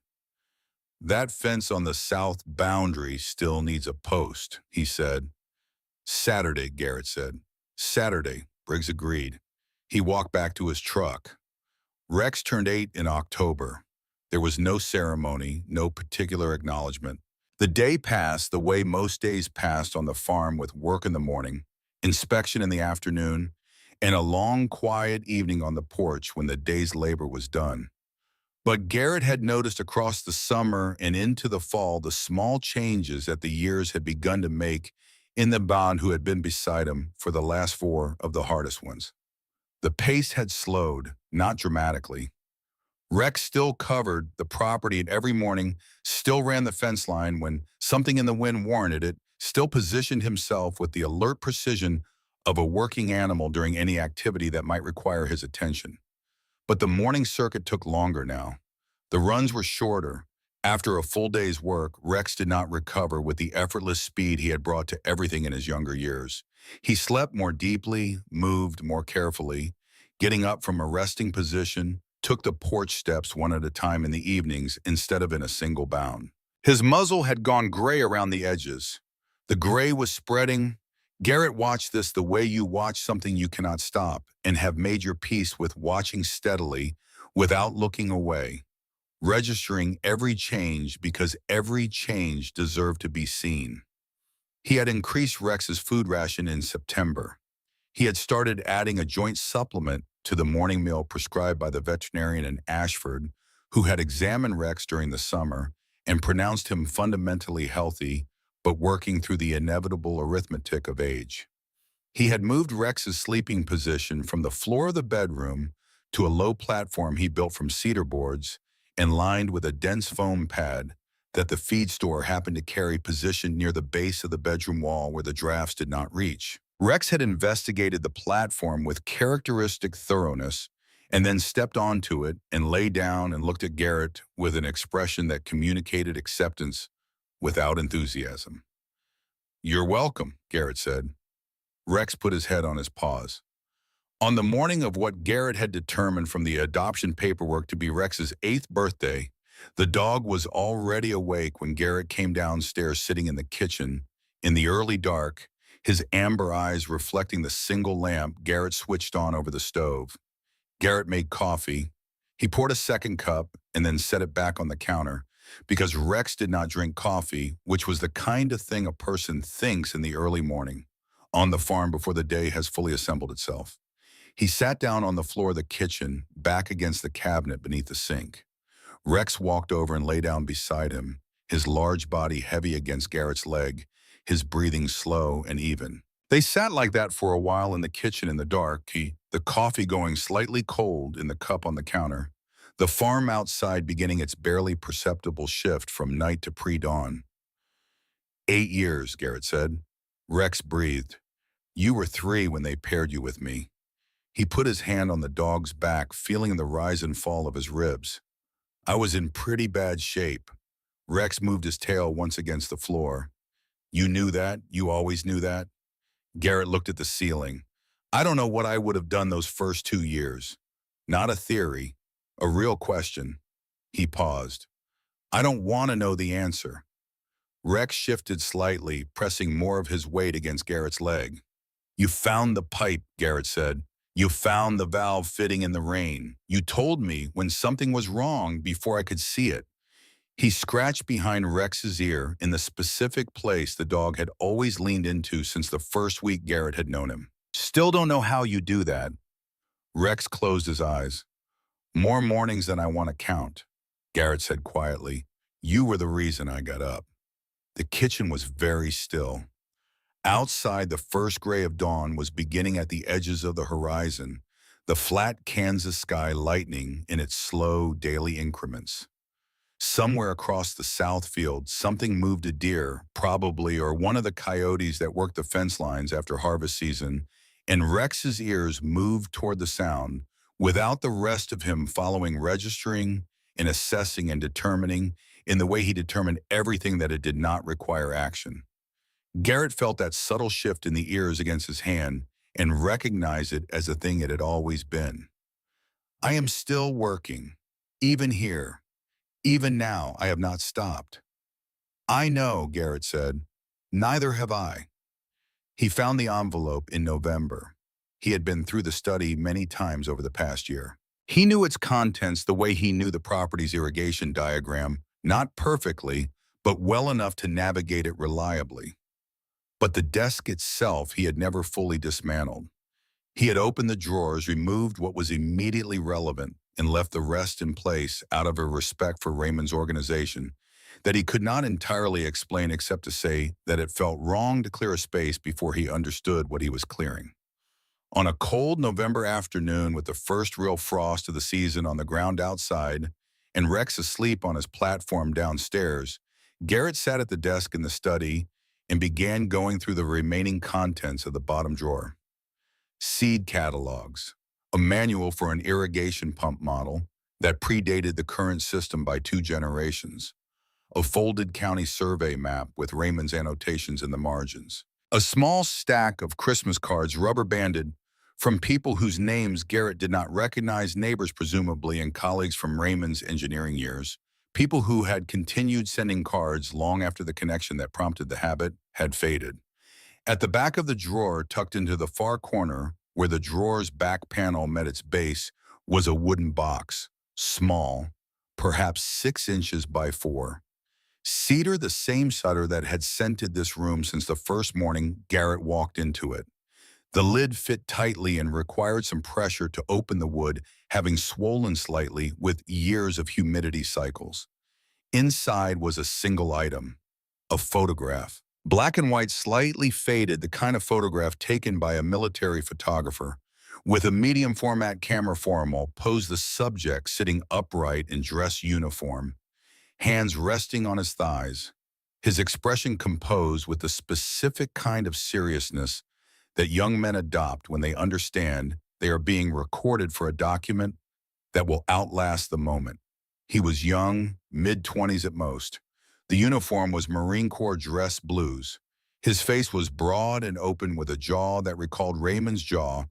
"That fence on the south boundary still needs a post," he said. "Saturday," Garrett said. "Saturday," Briggs agreed. He walked back to his truck. Rex turned 8 in October. There was no ceremony, no particular acknowledgement. The day passed the way most days passed on the farm, with work in the morning, inspection in the afternoon, and a long, quiet evening on the porch when the day's labor was done. But Garrett had noticed across the summer and into the fall the small changes that the years had begun to make in the bond who had been beside him for the last 4 of the hardest ones. The pace had slowed, not dramatically. Rex still covered the property, and every morning still ran the fence line when something in the wind warranted it, still positioned himself with the alert precision of a working animal during any activity that might require his attention. But the morning circuit took longer now. The runs were shorter. After a full day's work, Rex did not recover with the effortless speed he had brought to everything in his younger years. He slept more deeply, moved more carefully, getting up from a resting position, took the porch steps one at a time in the evenings instead of in a single bound. His muzzle had gone gray around the edges. The gray was spreading. Garrett watched this the way you watch something you cannot stop, and have made your peace with watching steadily without looking away, registering every change because every change deserved to be seen. He had increased Rex's food ration in September. He had started adding a joint supplement to the morning meal prescribed by the veterinarian in Ashford, who had examined Rex during the summer and pronounced him fundamentally healthy, but working through the inevitable arithmetic of age. He had moved Rex's sleeping position from the floor of the bedroom to a low platform he built from cedar boards and lined with a dense foam pad that the feed store happened to carry, positioned near the base of the bedroom wall where the drafts did not reach. Rex had investigated the platform with characteristic thoroughness and then stepped onto it and lay down and looked at Garrett with an expression that communicated acceptance without enthusiasm. "You're welcome," Garrett said. Rex put his head on his paws. On the morning of what Garrett had determined from the adoption paperwork to be Rex's 8th birthday, the dog was already awake when Garrett came downstairs sitting in the kitchen in the early dark, his amber eyes reflecting the single lamp Garrett switched on over the stove. Garrett made coffee. He poured a second cup and then set it back on the counter because Rex did not drink coffee, which was the kind of thing a person thinks in the early morning on the farm before the day has fully assembled itself. He sat down on the floor of the kitchen, back against the cabinet beneath the sink. Rex walked over and lay down beside him, his large body heavy against Garrett's leg, his breathing slow and even. They sat like that for a while in the kitchen in the dark, the coffee going slightly cold in the cup on the counter, the farm outside beginning its barely perceptible shift from night to pre-dawn. 8 years, Garrett said. Rex breathed. You were 3 when they paired you with me. He put his hand on the dog's back, feeling the rise and fall of his ribs. I was in pretty bad shape. Rex moved his tail once against the floor. You knew that? You always knew that? Garrett looked at the ceiling. I don't know what I would have done those first 2 years. Not a theory, a real question. He paused. I don't want to know the answer. Rex shifted slightly, pressing more of his weight against Garrett's leg. You found the pipe, Garrett said. You found the valve fitting in the rain. You told me when something was wrong before I could see it. He scratched behind Rex's ear in the specific place the dog had always leaned into since the first week Garrett had known him. Still don't know how you do that. Rex closed his eyes. More mornings than I want to count, Garrett said quietly. You were the reason I got up. The kitchen was very still. Outside, the first gray of dawn was beginning at the edges of the horizon, the flat Kansas sky lightening in its slow daily increments. Somewhere across the south field, something moved a deer, probably, or one of the coyotes that worked the fence lines after harvest season, and Rex's ears moved toward the sound, without the rest of him following, registering, and assessing and determining in the way he determined everything that it did not require action. Garrett felt that subtle shift in the ears against his hand and recognized it as a thing it had always been. I am still working, even here. Even now, I have not stopped. I know, Garrett said. Neither have I. He found the envelope in November. He had been through the study many times over the past year. He knew its contents the way he knew the property's irrigation diagram, not perfectly, but well enough to navigate it reliably. But the desk itself he had never fully dismantled. He had opened the drawers, removed what was immediately relevant, and left the rest in place out of a respect for Raymond's organization that he could not entirely explain except to say that it felt wrong to clear a space before he understood what he was clearing. On a cold November afternoon with the first real frost of the season on the ground outside and Rex asleep on his platform downstairs, Garrett sat at the desk in the study and began going through the remaining contents of the bottom drawer. Seed catalogs, a manual for an irrigation pump model that predated the current system by 2 generations, a folded county survey map with Raymond's annotations in the margins, a small stack of Christmas cards rubber-banded from people whose names Garrett did not recognize, neighbors presumably and colleagues from Raymond's engineering years, people who had continued sending cards long after the connection that prompted the habit had faded. At the back of the drawer, tucked into the far corner, where the drawer's back panel met its base, was a wooden box, small, perhaps 6 inches by 4. Cedar, the same cedar that had scented this room since the first morning Garrett walked into it. The lid fit tightly and required some pressure to open the wood, having swollen slightly with years of humidity cycles. Inside was a single item, a photograph. Black and white, slightly faded, the kind of photograph taken by a military photographer. With a medium format camera formal, posed the subject sitting upright in dress uniform, hands resting on his thighs, his expression composed with the specific kind of seriousness that young men adopt when they understand they are being recorded for a document that will outlast the moment. He was young, mid-20s at most. The uniform was Marine Corps dress blues. His face was broad and open with a jaw that recalled Raymond's jaw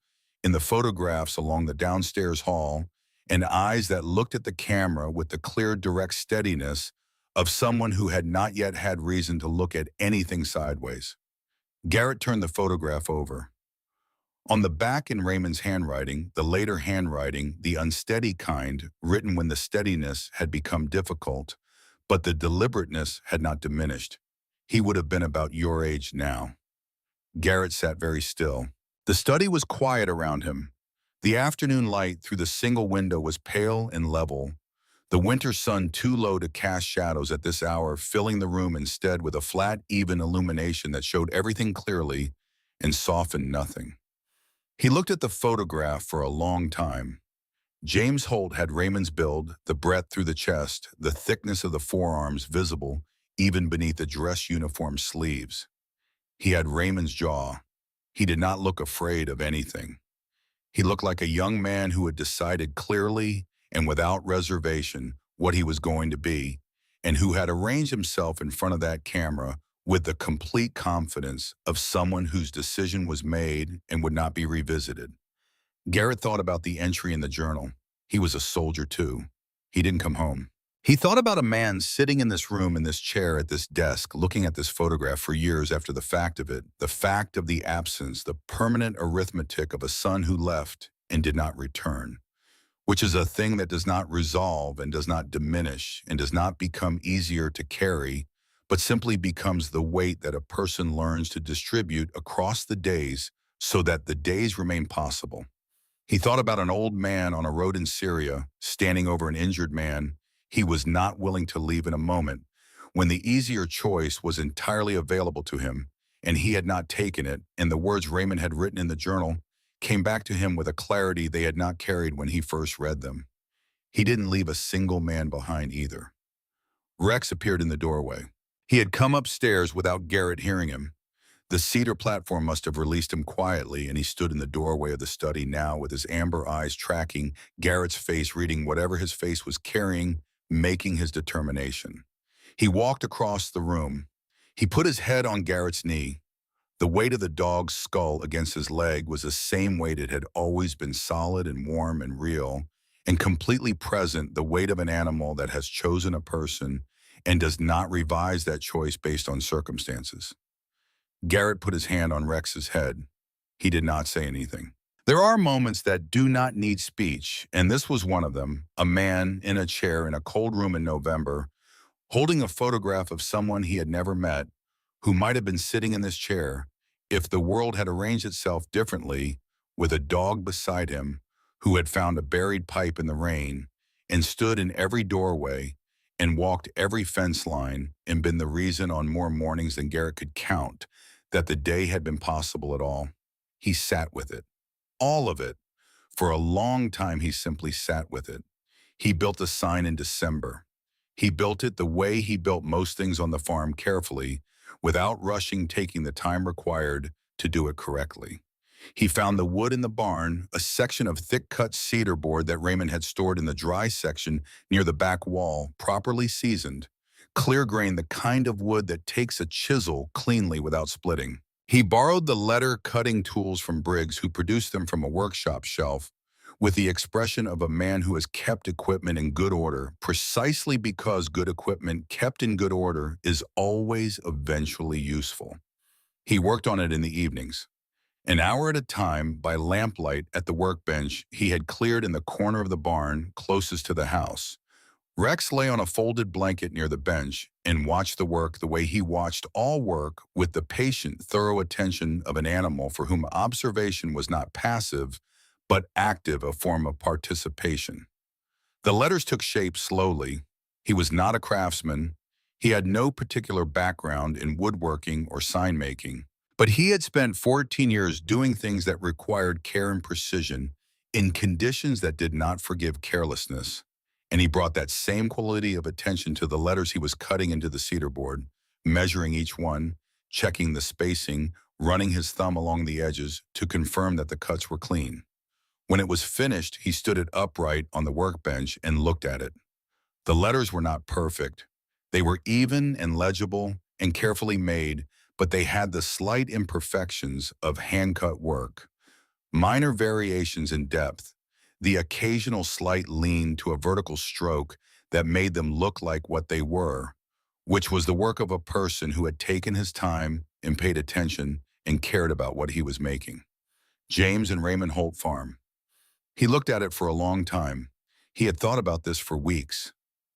in the photographs along the downstairs hall, and eyes that looked at the camera with the clear, direct steadiness of someone who had not yet had reason to look at anything sideways. Garrett turned the photograph over. On the back in Raymond's handwriting, the later handwriting, the unsteady kind, written when the steadiness had become difficult, but the deliberateness had not diminished. He would have been about your age now. Garrett sat very still. The study was quiet around him. The afternoon light through the single window was pale and level, the winter sun too low to cast shadows at this hour, filling the room instead with a flat, even illumination that showed everything clearly and softened nothing. He looked at the photograph for a long time. James Holt had Raymond's build, the breadth through the chest, the thickness of the forearms visible even beneath the dress uniform sleeves. He had Raymond's jaw. He did not look afraid of anything. He looked like a young man who had decided clearly and without reservation what he was going to be, and who had arranged himself in front of that camera with the complete confidence of someone whose decision was made and would not be revisited. Garrett thought about the entry in the journal. He was a soldier too. He didn't come home. He thought about a man sitting in this room, in this chair, at this desk, looking at this photograph for years after the fact of it, the fact of the absence, the permanent arithmetic of a son who left and did not return, which is a thing that does not resolve and does not diminish and does not become easier to carry, but simply becomes the weight that a person learns to distribute across the days so that the days remain possible. He thought about an old man on a road in Syria, standing over an injured man he was not willing to leave in a moment, when the easier choice was entirely available to him, and he had not taken it, and the words Raymond had written in the journal came back to him with a clarity they had not carried when he first read them. He didn't leave a single man behind either. Rex appeared in the doorway. He had come upstairs without Garrett hearing him. The cedar platform must have released him quietly, and he stood in the doorway of the study now with his amber eyes tracking Garrett's face, reading whatever his face was carrying, making his determination. He walked across the room. He put his head on Garrett's knee. The weight of the dog's skull against his leg was the same weight it had always been, solid and warm and real, and completely present, the weight of an animal that has chosen a person and does not revise that choice based on circumstances. Garrett put his hand on Rex's head. He did not say anything. There are moments that do not need speech, and this was one of them. A man in a chair in a cold room in November, holding a photograph of someone he had never met, who might have been sitting in this chair if the world had arranged itself differently, with a dog beside him who had found a buried pipe in the rain and stood in every doorway and walked every fence line and been the reason on more mornings than Garrett could count that the day had been possible at all. He sat with it. All of it. For a long time, he simply sat with it. He built a sign in December. He built it the way he built most things on the farm, carefully, without rushing, taking the time required to do it correctly. He found the wood in the barn, a section of thick-cut cedar board that Raymond had stored in the dry section near the back wall, properly seasoned, clear-grained, the kind of wood that takes a chisel cleanly without splitting. He borrowed the letter-cutting tools from Briggs, who produced them from a workshop shelf, with the expression of a man who has kept equipment in good order, precisely because good equipment kept in good order is always eventually useful. He worked on it in the evenings. An hour at a time, by lamplight at the workbench he had cleared in the corner of the barn closest to the house. Rex lay on a folded blanket near the bench and watched the work the way he watched all work, with the patient, thorough attention of an animal for whom observation was not passive, but active, a form of participation. The letters took shape slowly. He was not a craftsman. He had no particular background in woodworking or sign-making, but he had spent 14 years doing things that required care and precision in conditions that did not forgive carelessness. And he brought that same quality of attention to the letters he was cutting into the cedar board, measuring each one, checking the spacing, running his thumb along the edges to confirm that the cuts were clean. When it was finished, he stood it upright on the workbench and looked at it. The letters were not perfect. They were even and legible and carefully made, but they had the slight imperfections of hand-cut work. Minor variations in depth, the occasional slight lean to a vertical stroke that made them look like what they were, which was the work of a person who had taken his time and paid attention and cared about what he was making. James and Raymond Holt Farm. He looked at it for a long time. He had thought about this for weeks,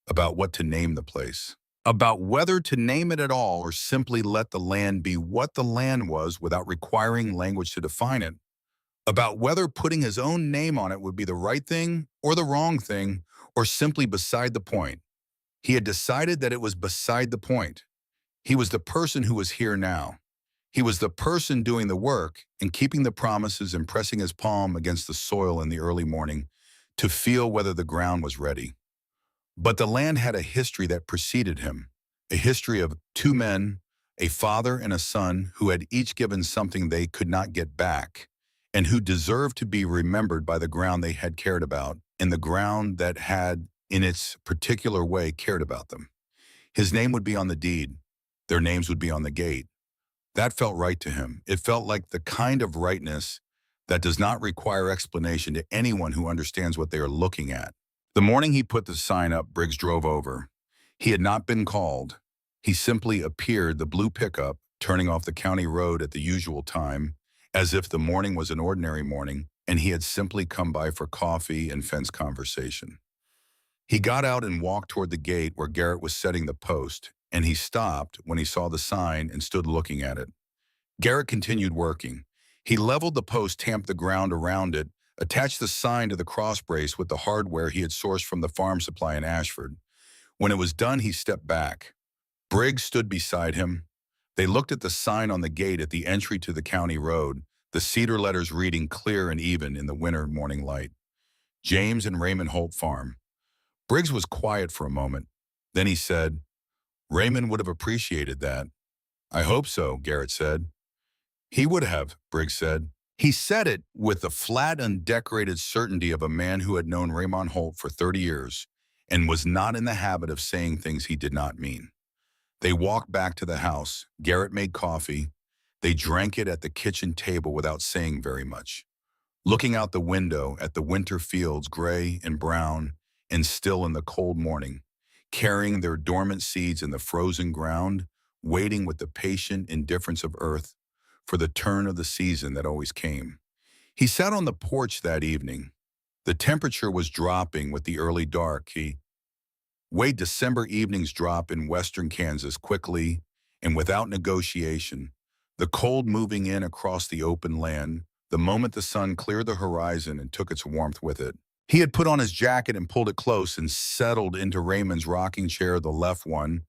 about what to name the place, about whether to name it at all or simply let the land be what the land was without requiring language to define it, about whether putting his own name on it would be the right thing or the wrong thing or simply beside the point. He had decided that it was beside the point. He was the person who was here now. He was the person doing the work and keeping the promises and pressing his palm against the soil in the early morning to feel whether the ground was ready. But the land had a history that preceded him, a history of two men, a father and a son who had each given something they could not get back, and who deserved to be remembered by the ground they had cared about and the ground that had, in its particular way, cared about them. His name would be on the deed. Their names would be on the gate. That felt right to him. It felt like the kind of rightness that does not require explanation to anyone who understands what they are looking at. The morning he put the sign up, Briggs drove over. He had not been called. He simply appeared the blue pickup, turning off the county road at the usual time, as if the morning was an ordinary morning, and he had simply come by for coffee and fence conversation. He got out and walked toward the gate where Garrett was setting the post, and he stopped when he saw the sign and stood looking at it. Garrett continued working. He leveled the post, tamped the ground around it, attached the sign to the cross brace with the hardware he had sourced from the farm supply in Ashford. When it was done, he stepped back. Briggs stood beside him. They looked at the sign on the gate at the entry to the county road, the cedar letters reading clear and even in the winter morning light. James and Raymond Holt Farm. Briggs was quiet for a moment. Then he said, "Raymond would have appreciated that." "I hope so," Garrett said. "He would have," Briggs said. He said it with the flat, undecorated certainty of a man who had known Raymond Holt for 30 years and was not in the habit of saying things he did not mean. They walked back to the house. Garrett made coffee. They drank it at the kitchen table without saying very much, looking out the window at the winter fields, gray and brown and still in the cold morning, carrying their dormant seeds in the frozen ground, waiting with the patient indifference of earth for the turn of the season that always came. He sat on the porch that evening. The temperature was dropping with the early dark. He way December evenings drop in western Kansas quickly and without negotiation, the cold moving in across the open land, the moment the sun cleared the horizon and took its warmth with it. He had put on his jacket and pulled it close and settled into Raymond's rocking chair, the left one,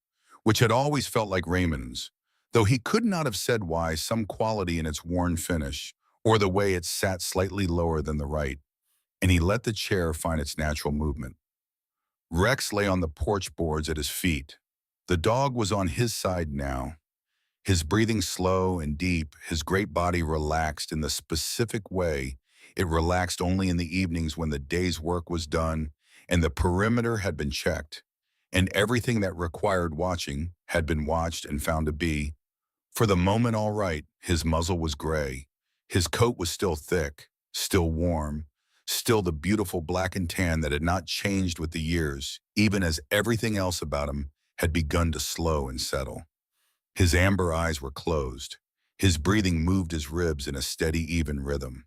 which had always felt like Raymond's, though he could not have said why, some quality in its worn finish, or the way it sat slightly lower than the right, and he let the chair find its natural movement. Rex lay on the porch boards at his feet. The dog was on his side now. His breathing slow and deep, his great body relaxed in the specific way it relaxed only in the evenings when the day's work was done and the perimeter had been checked, and everything that required watching had been watched and found to be, for the moment, all right. His muzzle was gray. His coat was still thick, still warm, still the beautiful black and tan that had not changed with the years, even as everything else about him had begun to slow and settle. His amber eyes were closed. His breathing moved his ribs in a steady, even rhythm.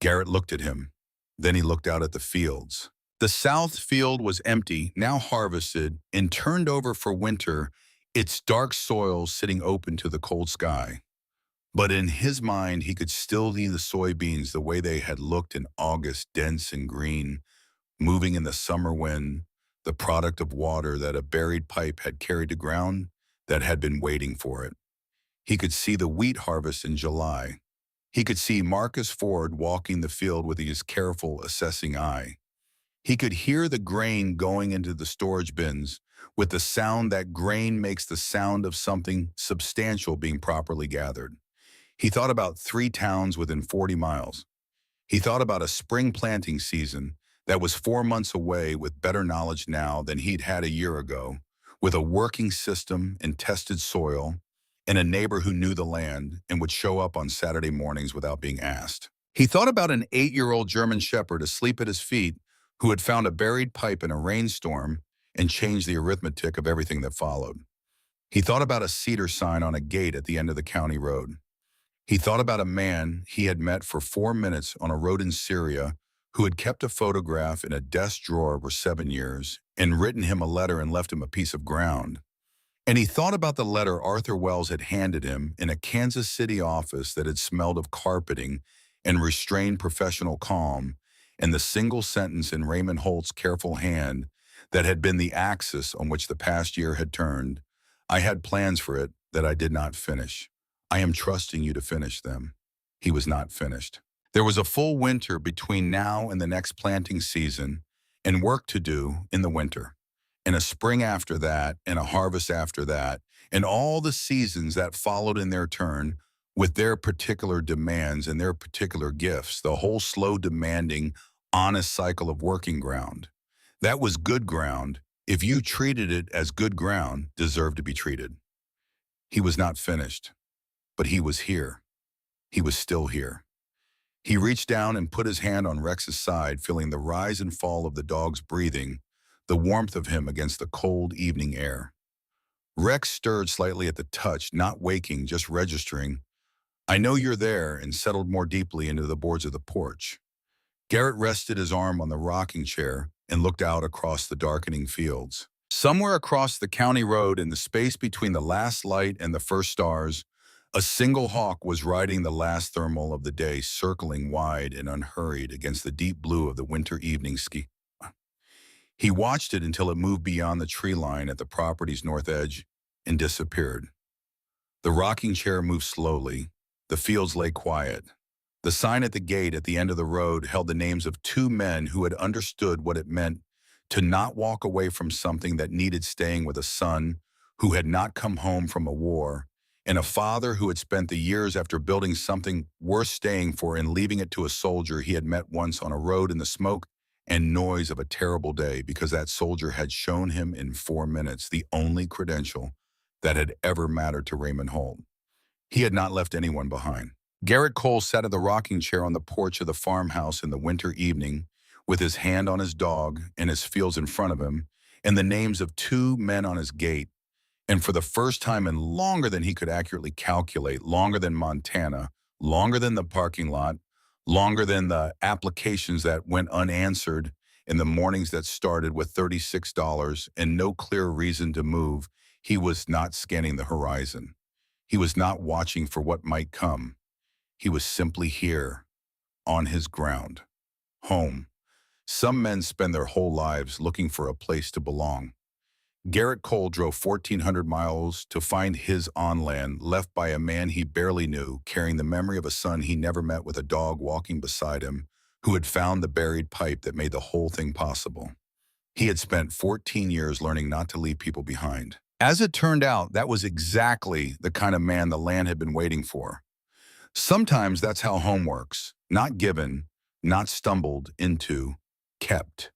Garrett looked at him. Then he looked out at the fields. The south field was empty, now harvested, and turned over for winter, its dark soil sitting open to the cold sky. But in his mind, he could still see the soybeans the way they had looked in August, dense and green, moving in the summer wind, the product of water that a buried pipe had carried to ground that had been waiting for it. He could see the wheat harvest in July. He could see Marcus Ford walking the field with his careful, assessing eye. He could hear the grain going into the storage bins with the sound that grain makes, the sound of something substantial being properly gathered. He thought about 3 towns within 40 miles. He thought about a spring planting season that was 4 months away with better knowledge now than he'd had a year ago, with a working system and tested soil, and a neighbor who knew the land and would show up on Saturday mornings without being asked. He thought about an 8-year-old German shepherd asleep at his feet who had found a buried pipe in a rainstorm and changed the arithmetic of everything that followed. He thought about a cedar sign on a gate at the end of the county road. He thought about a man he had met for 4 minutes on a road in Syria who had kept a photograph in a desk drawer for 7 years and written him a letter and left him a piece of ground. And he thought about the letter Arthur Wells had handed him in a Kansas City office that had smelled of carpeting and restrained professional calm, and the single sentence in Raymond Holt's careful hand that had been the axis on which the past year had turned. I had plans for it that I did not finish. I am trusting you to finish them. He was not finished. There was a full winter between now and the next planting season, and work to do in the winter, and a spring after that, and a harvest after that, and all the seasons that followed in their turn with their particular demands and their particular gifts, the whole slow, demanding, honest cycle of working ground. That was good ground. If you treated it as good ground, deserved to be treated. He was not finished, but he was here. He was still here. He reached down and put his hand on Rex's side, feeling the rise and fall of the dog's breathing, the warmth of him against the cold evening air. Rex stirred slightly at the touch, not waking, just registering. I know you're there, and settled more deeply into the boards of the porch. Garrett rested his arm on the rocking chair and looked out across the darkening fields. Somewhere across the county road, in the space between the last light and the first stars, a single hawk was riding the last thermal of the day, circling wide and unhurried against the deep blue of the winter evening sky. He watched it until it moved beyond the tree line at the property's north edge and disappeared. The rocking chair moved slowly. The fields lay quiet. The sign at the gate at the end of the road held the names of 2 men who had understood what it meant to not walk away from something that needed staying, with a son who had not come home from a war, and a father who had spent the years after building something worth staying for and leaving it to a soldier he had met once on a road in the smoke and noise of a terrible day, because that soldier had shown him in 4 minutes the only credential that had ever mattered to Raymond Holt. He had not left anyone behind. Garrett Cole sat in the rocking chair on the porch of the farmhouse in the winter evening, with his hand on his dog and his fields in front of him, and the names of 2 men on his gate. And for the first time in longer than he could accurately calculate, longer than Montana, longer than the parking lot, longer than the applications that went unanswered in the mornings that started with $36 and no clear reason to move, he was not scanning the horizon. He was not watching for what might come. He was simply here, on his ground, home. Some men spend their whole lives looking for a place to belong. Garrett Cole drove 1,400 miles to find his on land, left by a man he barely knew, carrying the memory of a son he never met, with a dog walking beside him, who had found the buried pipe that made the whole thing possible. He had spent 14 years learning not to leave people behind. As it turned out, that was exactly the kind of man the land had been waiting for. Sometimes that's how home works. Not given, not stumbled into, kept.